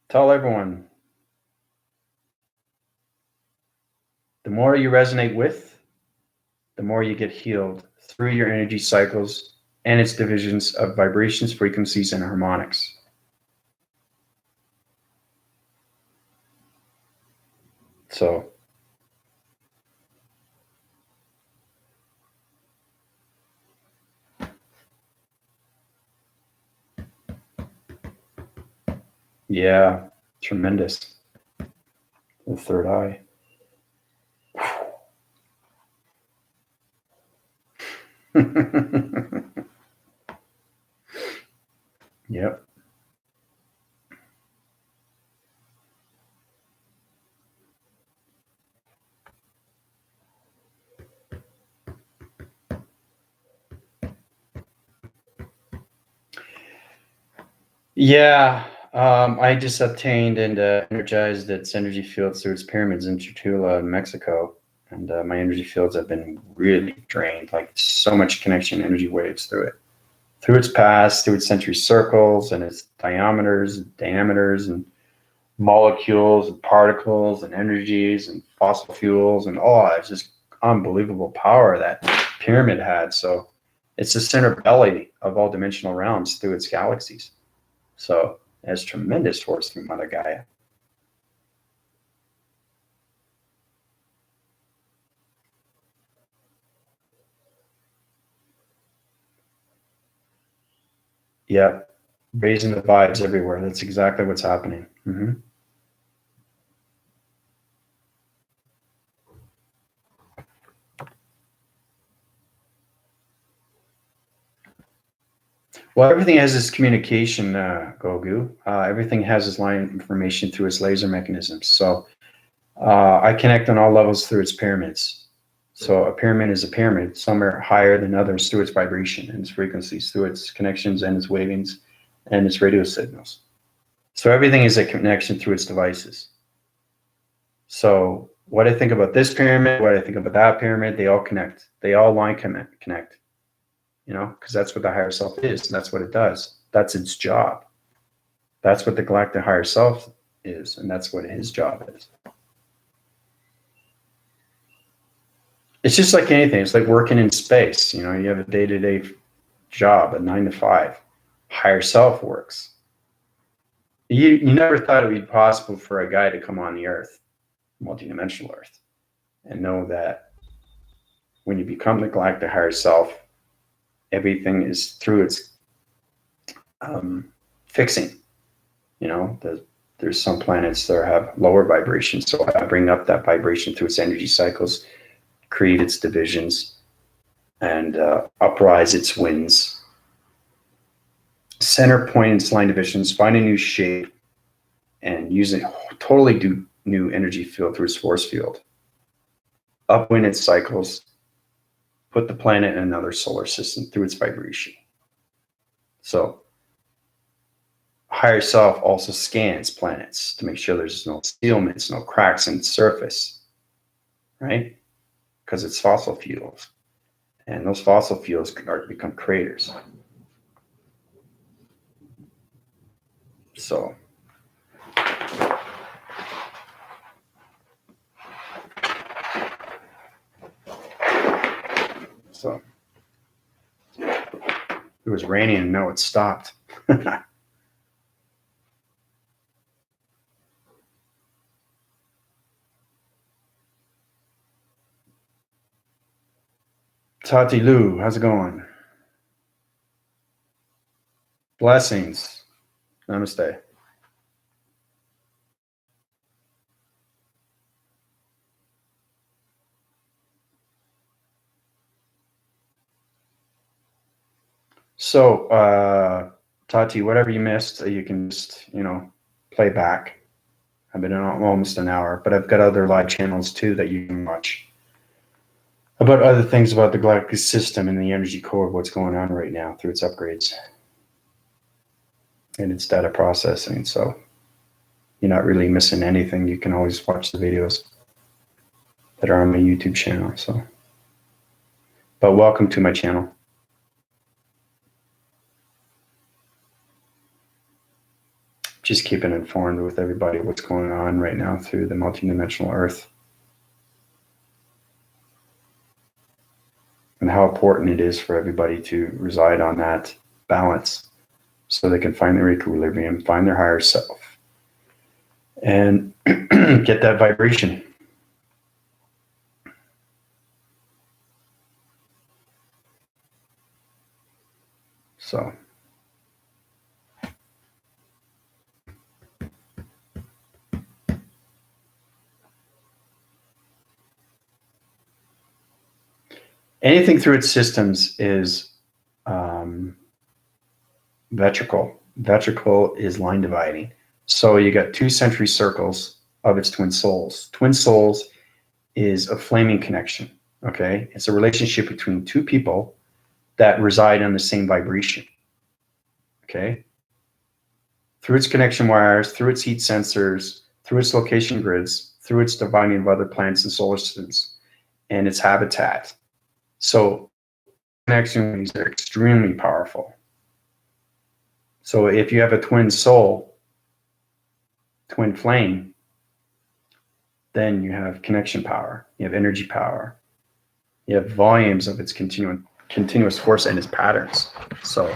A: Tell everyone. The more you resonate with, the more you get healed through your energy cycles and its divisions of vibrations, frequencies, and harmonics. So, yeah, tremendous. The third eye. Yep. Yeah, I just obtained and energized its energy fields through its pyramids in Chutula, Mexico. And my energy fields have been really drained, like so much connection energy waves through it. Through its past, through its century circles and its diameters, and molecules and particles and energies and fossil fuels and it's just unbelievable power that pyramid had. So it's the center belly of all dimensional realms through its galaxies. So it has tremendous force through Mother Gaia. Yeah, raising the vibes everywhere. That's exactly what's happening. Mm-hmm. Well, everything has this communication, Gogu. Everything has this line of information through its laser mechanisms. So I connect on all levels through its pyramids. So a pyramid is a pyramid. Some are higher than others through its vibration and its frequencies, through its connections and its wavings and its radio signals. So everything is a connection through its devices. So what I think about this pyramid, what I think about that pyramid, they all connect. They all line connect. Because that's what the higher self is. And that's what it does. That's its job. That's what the galactic higher self is, and that's what his job is. It's just like anything. It's like working in space. You have a day-to-day job, a 9 to 5. Higher self works. You never thought it would be possible for a guy to come on the Earth, multidimensional Earth, and know that when you become the galactic higher self, everything is through its fixing. There's some planets that have lower vibrations, so I bring up that vibration through its energy cycles, create its divisions, and uprise its winds, center point its line divisions, find a new shape, and use a totally new energy field through its force field, upwind its cycles, put the planet in another solar system through its vibration. So higher self also scans planets to make sure there's no sealments, no cracks in the surface, right? Because it's fossil fuels, and those fossil fuels become craters. So it was raining and now it stopped. Tati Lou, how's it going? Blessings. Namaste. So, Tati, whatever you missed, you can just, play back. I've been on almost an hour, but I've got other live channels too that you can watch about other things about the galactic system and the energy core of what's going on right now through its upgrades and its data processing. So you're not really missing anything. You can always watch the videos that are on my YouTube channel. But welcome to my channel. Just keeping informed with everybody what's going on right now through the multidimensional Earth, and how important it is for everybody to reside on that balance so they can find their equilibrium, find their higher self, and get that vibration. So anything through its systems is vetricle. Vetricle is line dividing. So you got 2 century circles of its twin souls. Twin souls is a flaming connection, okay? It's a relationship between 2 people that reside on the same vibration, okay? Through its connection wires, through its heat sensors, through its location grids, through its dividing of other planets and solar systems, and its habitat. So connections are extremely powerful. So if you have a twin soul, twin flame, then you have connection power, you have energy power, you have volumes of its continuous force and its patterns. So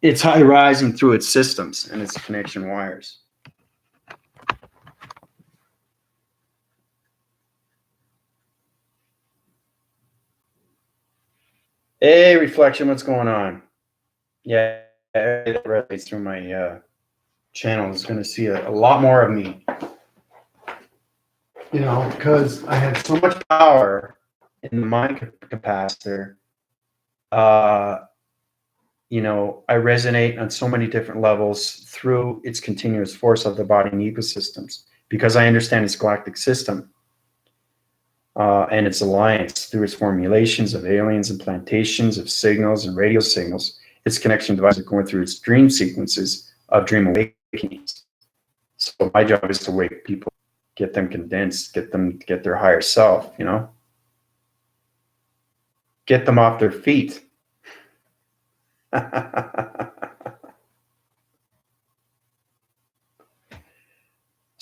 A: it's high rising through its systems and its connection wires. Hey, Reflection, what's going on? Yeah, it resonates through my channel is going to see a lot more of me. Because I have so much power in the mind capacitor. I resonate on so many different levels through its continuous force of the body and ecosystems, because I understand its galactic system and its alliance through its formulations of aliens and plantations of signals and radio signals. Its connection devices are going through its dream sequences of dream awakenings. So my job is to wake people, get them condensed, get their higher self, get them off their feet.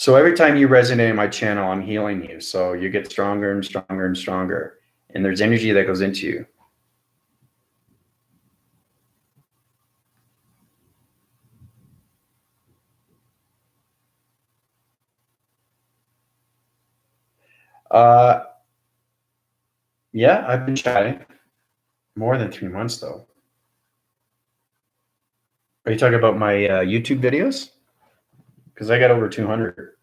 A: So every time you resonate in my channel, I'm healing you. So you get stronger and stronger and stronger. And there's energy that goes into you. Yeah, I've been chatting. More than 3 months, though. Are you talking about my YouTube videos? Because I got over 200.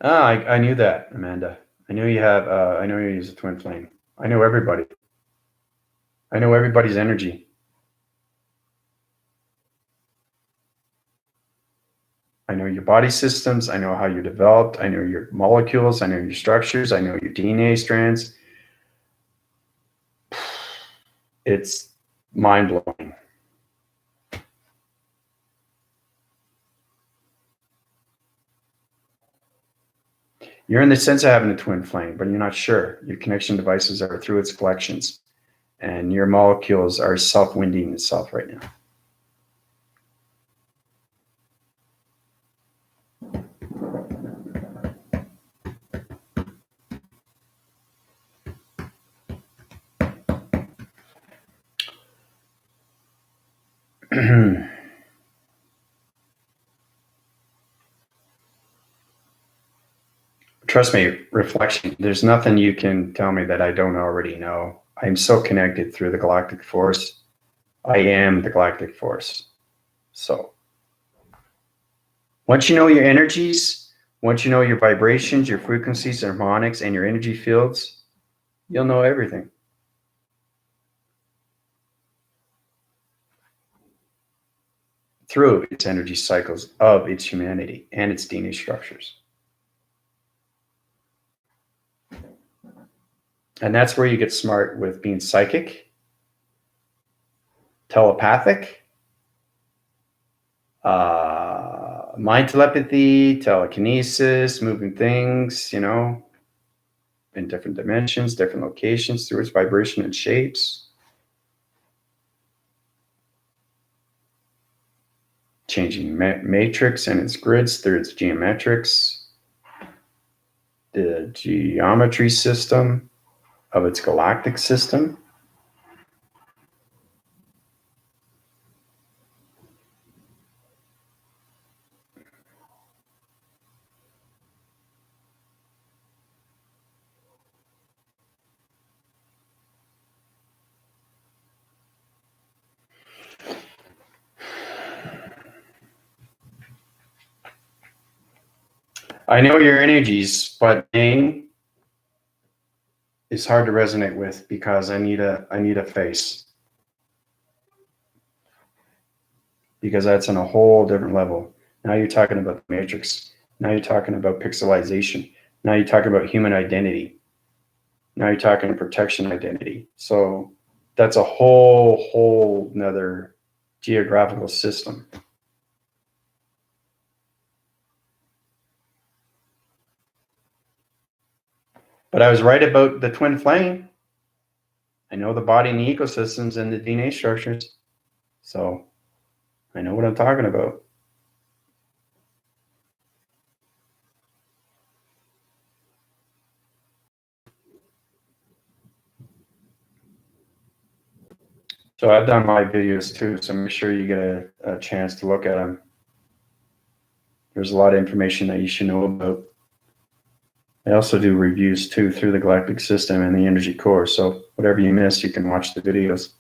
A: Ah, I knew that, Amanda. I knew you have. I know you use a twin flame. I know everybody. I know everybody's energy. I know your body systems. I know how you're developed. I know your molecules. I know your structures. I know your DNA strands. It's mind blowing. You're in the sense of having a twin flame, but you're not sure. Your connection devices are through its collections, and your molecules are self-winding itself right now. Trust me, reflection. There's nothing you can tell me that I don't already know. I'm so connected through the galactic force. I am the galactic force. So once you know your energies, once you know your vibrations, your frequencies, harmonics, and your energy fields, you'll know everything. Through its energy cycles of its humanity and its DNA structures. And that's where you get smart with being psychic, telepathic, mind telepathy, telekinesis, moving things, in different dimensions, different locations through its vibration and shapes. Changing matrix and its grids through its geometrics, the geometry system of its galactic system. I know your energies, but Dane is hard to resonate with because I need a face. Because that's on a whole different level. Now you're talking about the matrix. Now you're talking about pixelization. Now you're talking about human identity. Now you're talking protection identity. So that's a whole nother geographical system. But I was right about the twin flame. I know the body and the ecosystems and the DNA structures. So I know what I'm talking about. So I've done my videos too, so make sure you get a chance to look at them. There's a lot of information that you should know about. I also do reviews too through the galactic system and the energy core. So whatever you miss, you can watch the videos.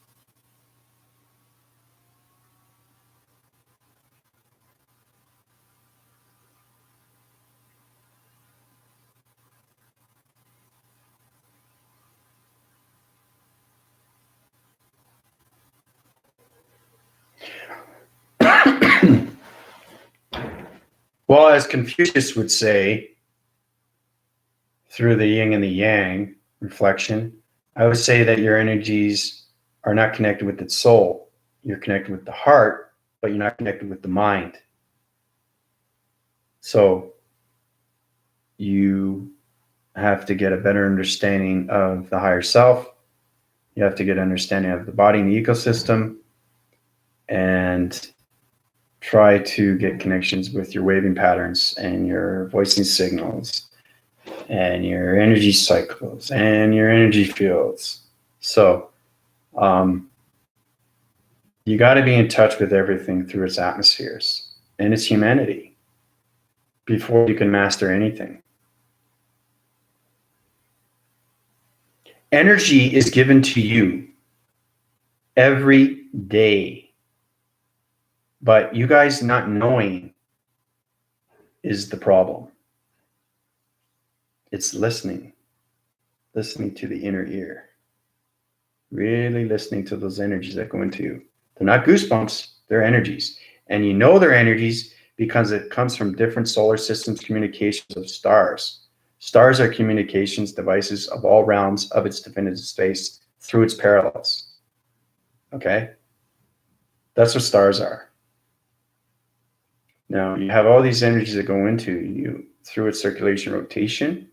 A: Well, as Confucius would say, through the yin and the yang reflection, I would say that your energies are not connected with its soul. You're connected with the heart, but you're not connected with the mind. So you have to get a better understanding of the higher self. You have to get an understanding of the body and the ecosystem. And try to get connections with your waving patterns and your voicing signals and your energy cycles and your energy fields. So you got to be in touch with everything through its atmospheres and its humanity before you can master anything. Energy is given to you every day, but you guys not knowing is the problem. It's listening to the inner ear, really listening to those energies that go into you. They're not goosebumps, they're energies. And you know they're energies because it comes from different solar systems communications of stars. Stars are communications devices of all realms of its definitive space through its parallels. Okay? That's what stars are. Now, you have all these energies that go into you through its circulation rotation.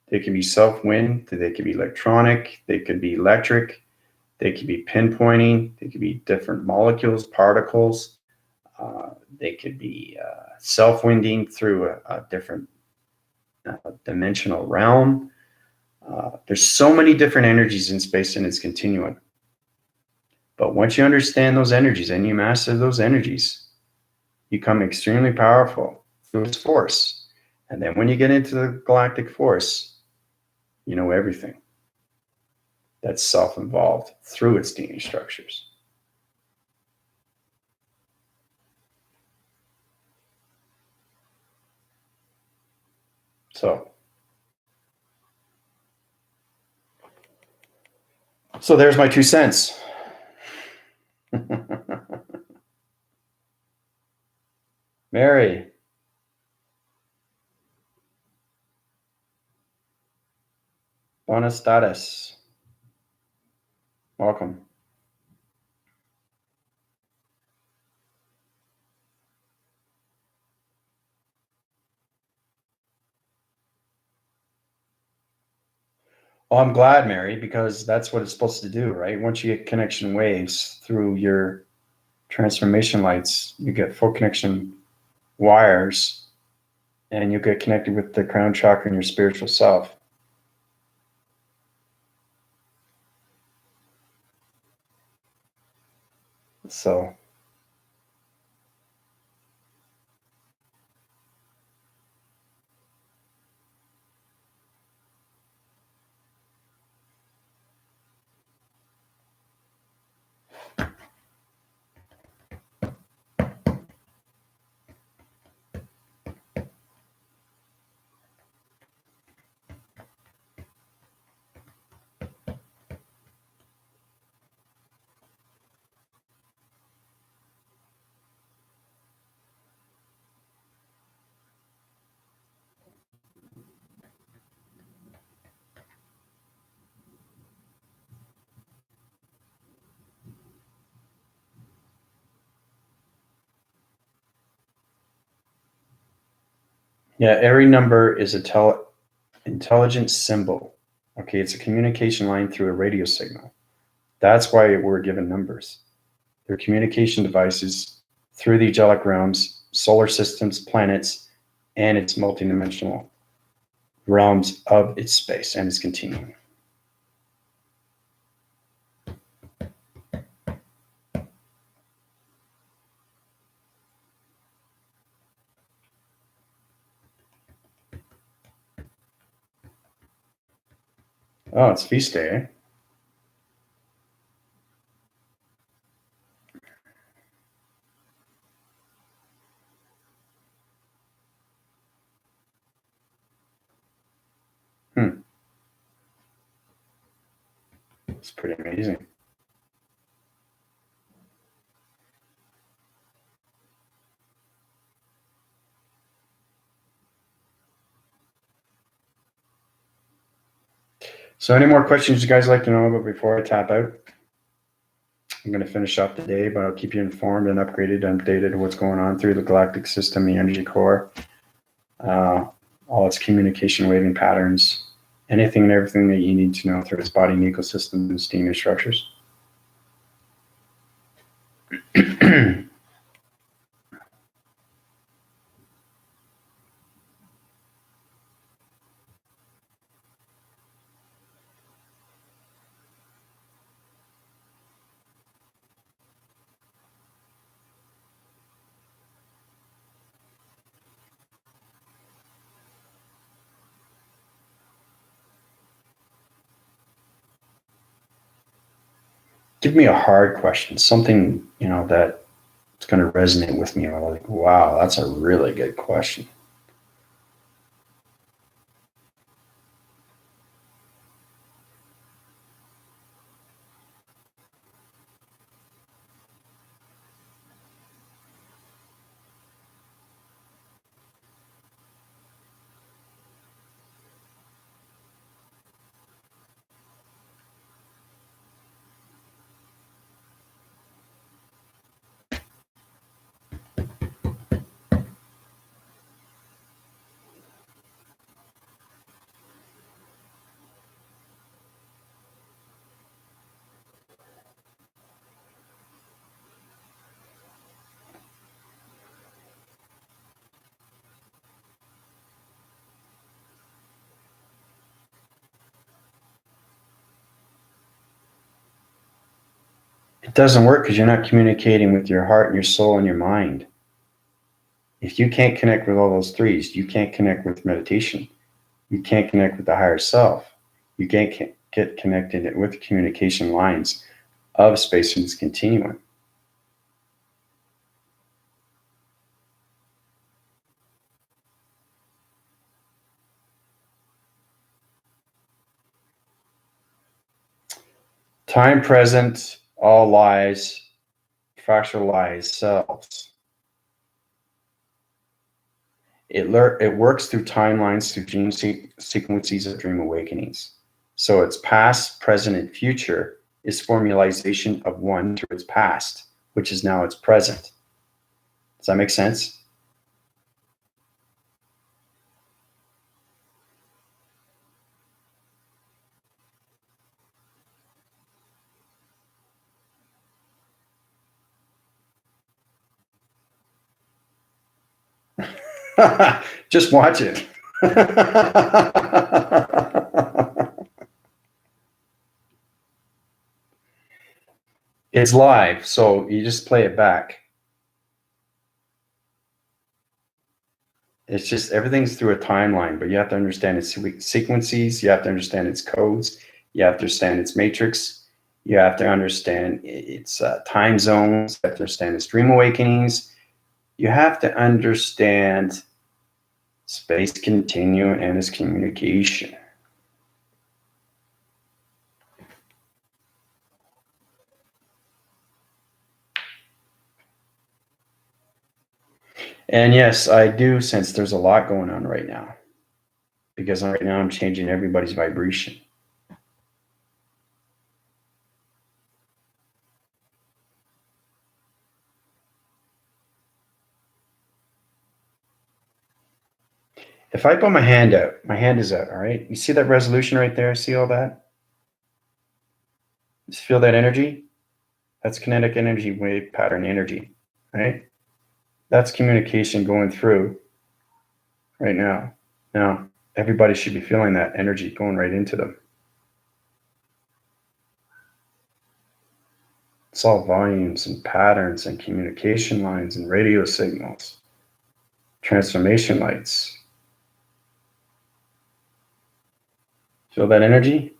A: They can be self-wind, they can be electronic, they could be electric, they could be pinpointing, they could be different molecules, particles, they could be self-winding through a different dimensional realm. There's so many different energies in space and its continuum. But once you understand those energies and you master those energies, you become extremely powerful through its force. And then when you get into the galactic force, you know everything that's self-involved through its DNA structures. So there's my 2 cents. Mary. Buenas tardes. Welcome. Well, I'm glad, Mary, because that's what it's supposed to do, right? Once you get connection waves through your transformation lights, you get full connection wires, and you get connected with the crown chakra and your spiritual self. So yeah, every number is a intelligent symbol. Okay, it's a communication line through a radio signal. That's why we're given numbers. They're communication devices through the angelic realms, solar systems, planets, and its multidimensional realms of its space and its continuum. Oh, it's feast day, eh? It's pretty amazing. So any more questions you guys like to know about before I tap out? I'm going to finish up the day, but I'll keep you informed and upgraded and updated on what's going on through the galactic system, the energy core, all its communication waving patterns, anything and everything that you need to know through its body and ecosystem and its DNA structures. Give me a hard question, something, that's going to resonate with me. I'm like, wow, that's a really good question. It doesn't work because you're not communicating with your heart and your soul and your mind. If you can't connect with all those threes, you can't connect with meditation. You can't connect with the higher self. You can't get connected with communication lines of space and its continuum. Time present, all lies, fractalized selves. It works through timelines, through dream sequences of dream awakenings. So its past, present, and future is formalization of one through its past, which is now its present. Does that make sense? Just watch it. It's live, so you just play it back. It's just everything's through a timeline, but you have to understand its sequences, you have to understand its codes, you have to understand its matrix, you have to understand its time zones, you have to understand its dream awakenings, you have to understand space continuum and its communication. And yes, I do sense there's a lot going on right now, because right now I'm changing everybody's vibration. If I put my hand out, my hand is out, all right? You see that resolution right there? See all that? Just feel that energy? That's kinetic energy, wave pattern energy, right? That's communication going through right now. Now, everybody should be feeling that energy going right into them. It's all volumes and patterns and communication lines and radio signals, transformation lights. Feel that energy?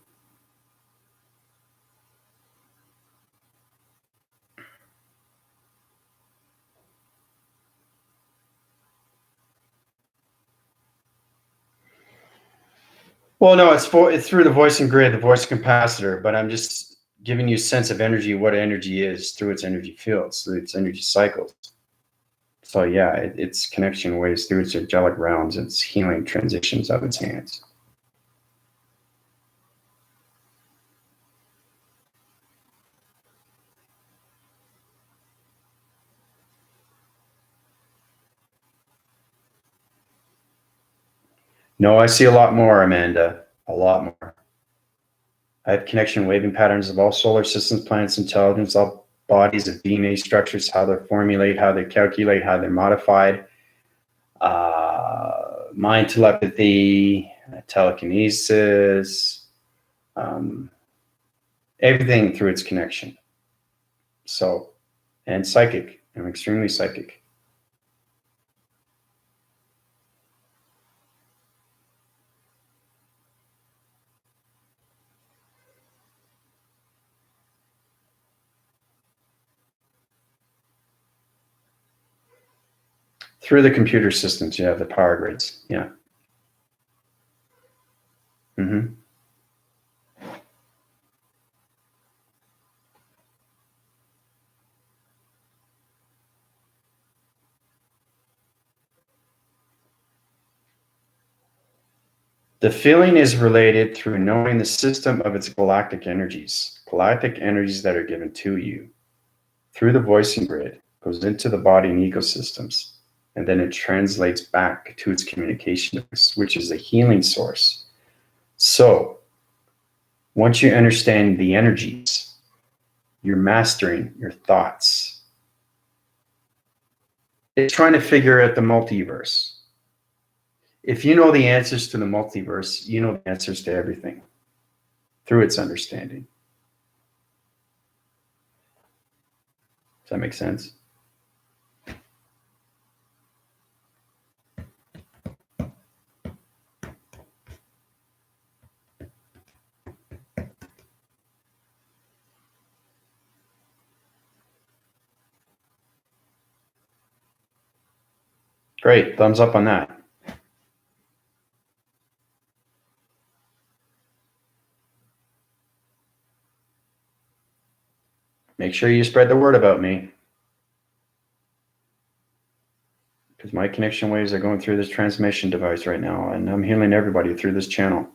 A: Well, no, it's through the voicing grid, the voice capacitor, but I'm just giving you a sense of energy, what energy is through its energy fields, through its energy cycles. So yeah, its connection waves through its angelic realms, its healing transitions of its hands. No, I see a lot more, Amanda. A lot more. I have connection waving patterns of all solar systems, planets, intelligence, all bodies of DNA structures, how they're formulated, how they calculate, how they're modified. Mind telepathy, telekinesis, everything through its connection. So, and psychic. I'm extremely psychic. Through the computer systems, yeah, the power grids, yeah. Mm-hmm. The feeling is related through knowing the system of its galactic energies that are given to you through the voicing grid, goes into the body and ecosystems, and then it translates back to its communication device, which is a healing source. So once you understand the energies, you're mastering your thoughts. It's trying to figure out the multiverse. If you know the answers to the multiverse, you know the answers to everything through its understanding. Does that make sense? Great. Thumbs up on that. Make sure you spread the word about me, because my connection waves are going through this transmission device right now, and I'm healing everybody through this channel.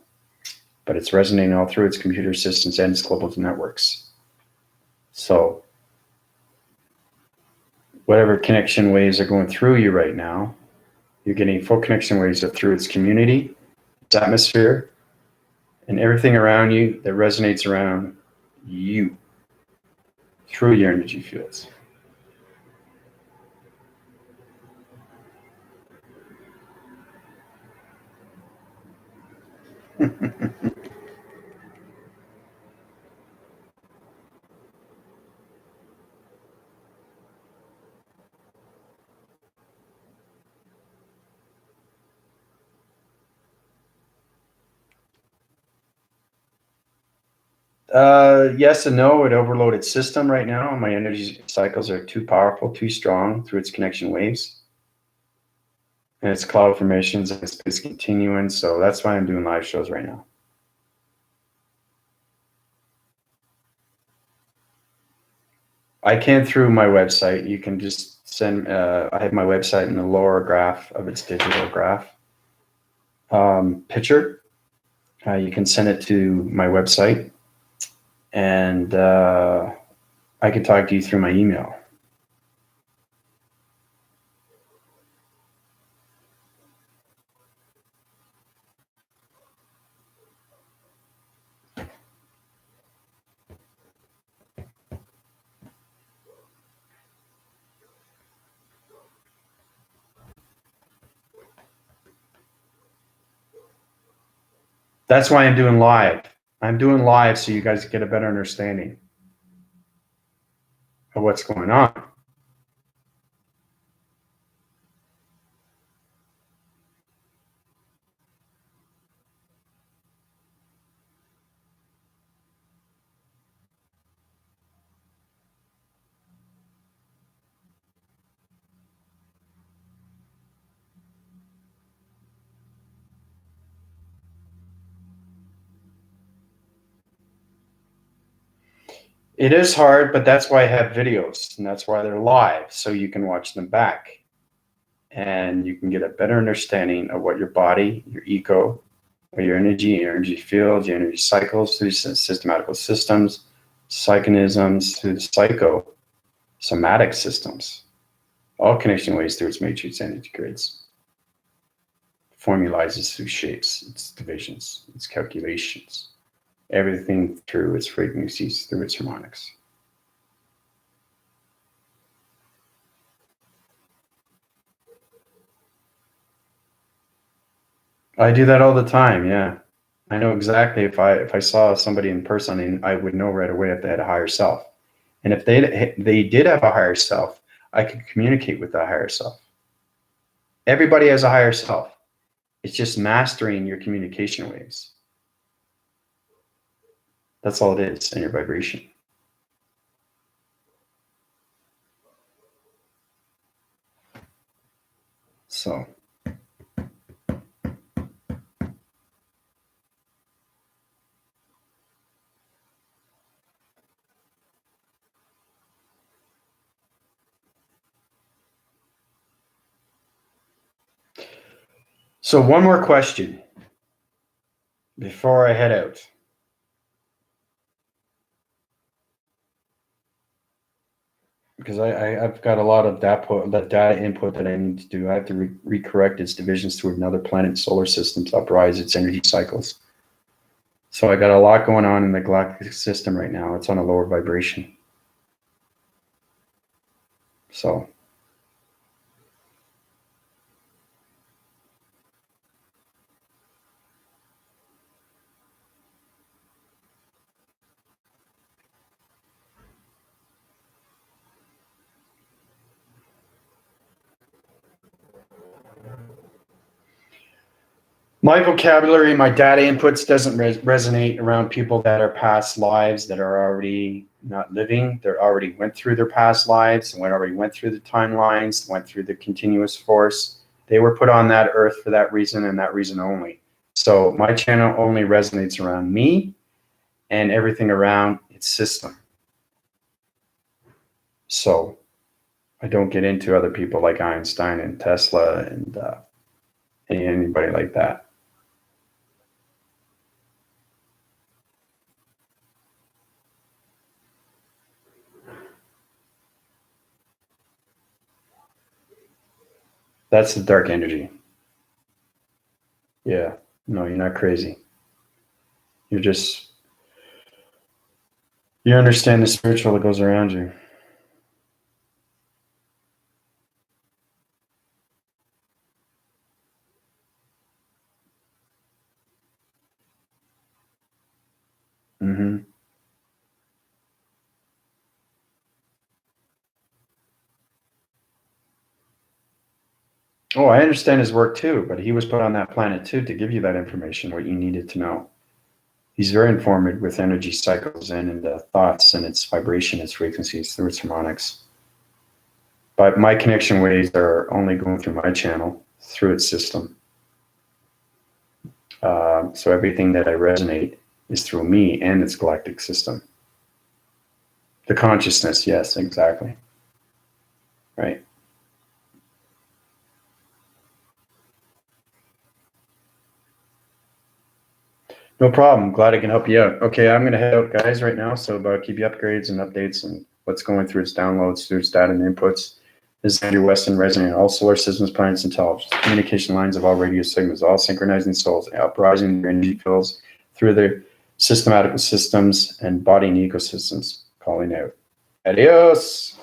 A: But it's resonating all through its computer systems and its global networks. So whatever connection waves are going through you right now, you're getting full connection waves through its community, its atmosphere, and everything around you that resonates around you through your energy fields. Yes and no. It overloaded its system right now. My energy cycles are too powerful, too strong through its connection waves. And its cloud formations and its continuing. So that's why I'm doing live shows right now. I can through my website. You can just send, I have my website in the lower graph of its digital graph picture. You can send it to my website, and I can talk to you through my email. That's why I'm doing live. I'm doing live so you guys get a better understanding of what's going on. It is hard, but that's why I have videos, and that's why they're live, so you can watch them back. And you can get a better understanding of what your body, your eco, or your energy fields, your energy cycles through systematical systems, psychonisms through the somatic systems, all connection ways through its matrix energy grids, formalizes through shapes, its divisions, its calculations, everything through its frequencies, through its harmonics. I do that all the time, yeah. I know exactly if I saw somebody in person, and I would know right away if they had a higher self. And if they did have a higher self, I could communicate with that higher self. Everybody has a higher self. It's just mastering your communication waves. That's all it is, and your vibration. So one more question before I head out. Because I've got a lot of data input that I need to do. I have to recorrect its divisions to another planet solar system to uprise its energy cycles. So I got a lot going on in the galactic system right now. It's on a lower vibration. So my vocabulary, my data inputs doesn't resonate around people that are past lives that are already not living. They already went through their past lives and already went through the timelines, went through the continuous force. They were put on that earth for that reason and that reason only. So my channel only resonates around me and everything around its system. So I don't get into other people like Einstein and Tesla and anybody like that. That's the dark energy. Yeah. No, you're not crazy. You understand the spiritual that goes around you. Mm-hmm. Oh, I understand his work too, but he was put on that planet too to give you that information, what you needed to know. He's very informed with energy cycles and thoughts and its vibration, its frequencies, through its harmonics. But my connection waves are only going through my channel, through its system. So everything that I resonate is through me and its galactic system. The consciousness, yes, exactly. Right. No problem. Glad I can help you out. Okay, I'm going to head out, guys, right now. So keep you upgrades and updates and what's going through its downloads, through its data and inputs. This is Andrew Weston, resonating all solar systems, planets, intelligence, communication lines of all radio signals, all synchronizing souls, uprising their energy fields through their systematic systems and body and ecosystems, calling out. Adios.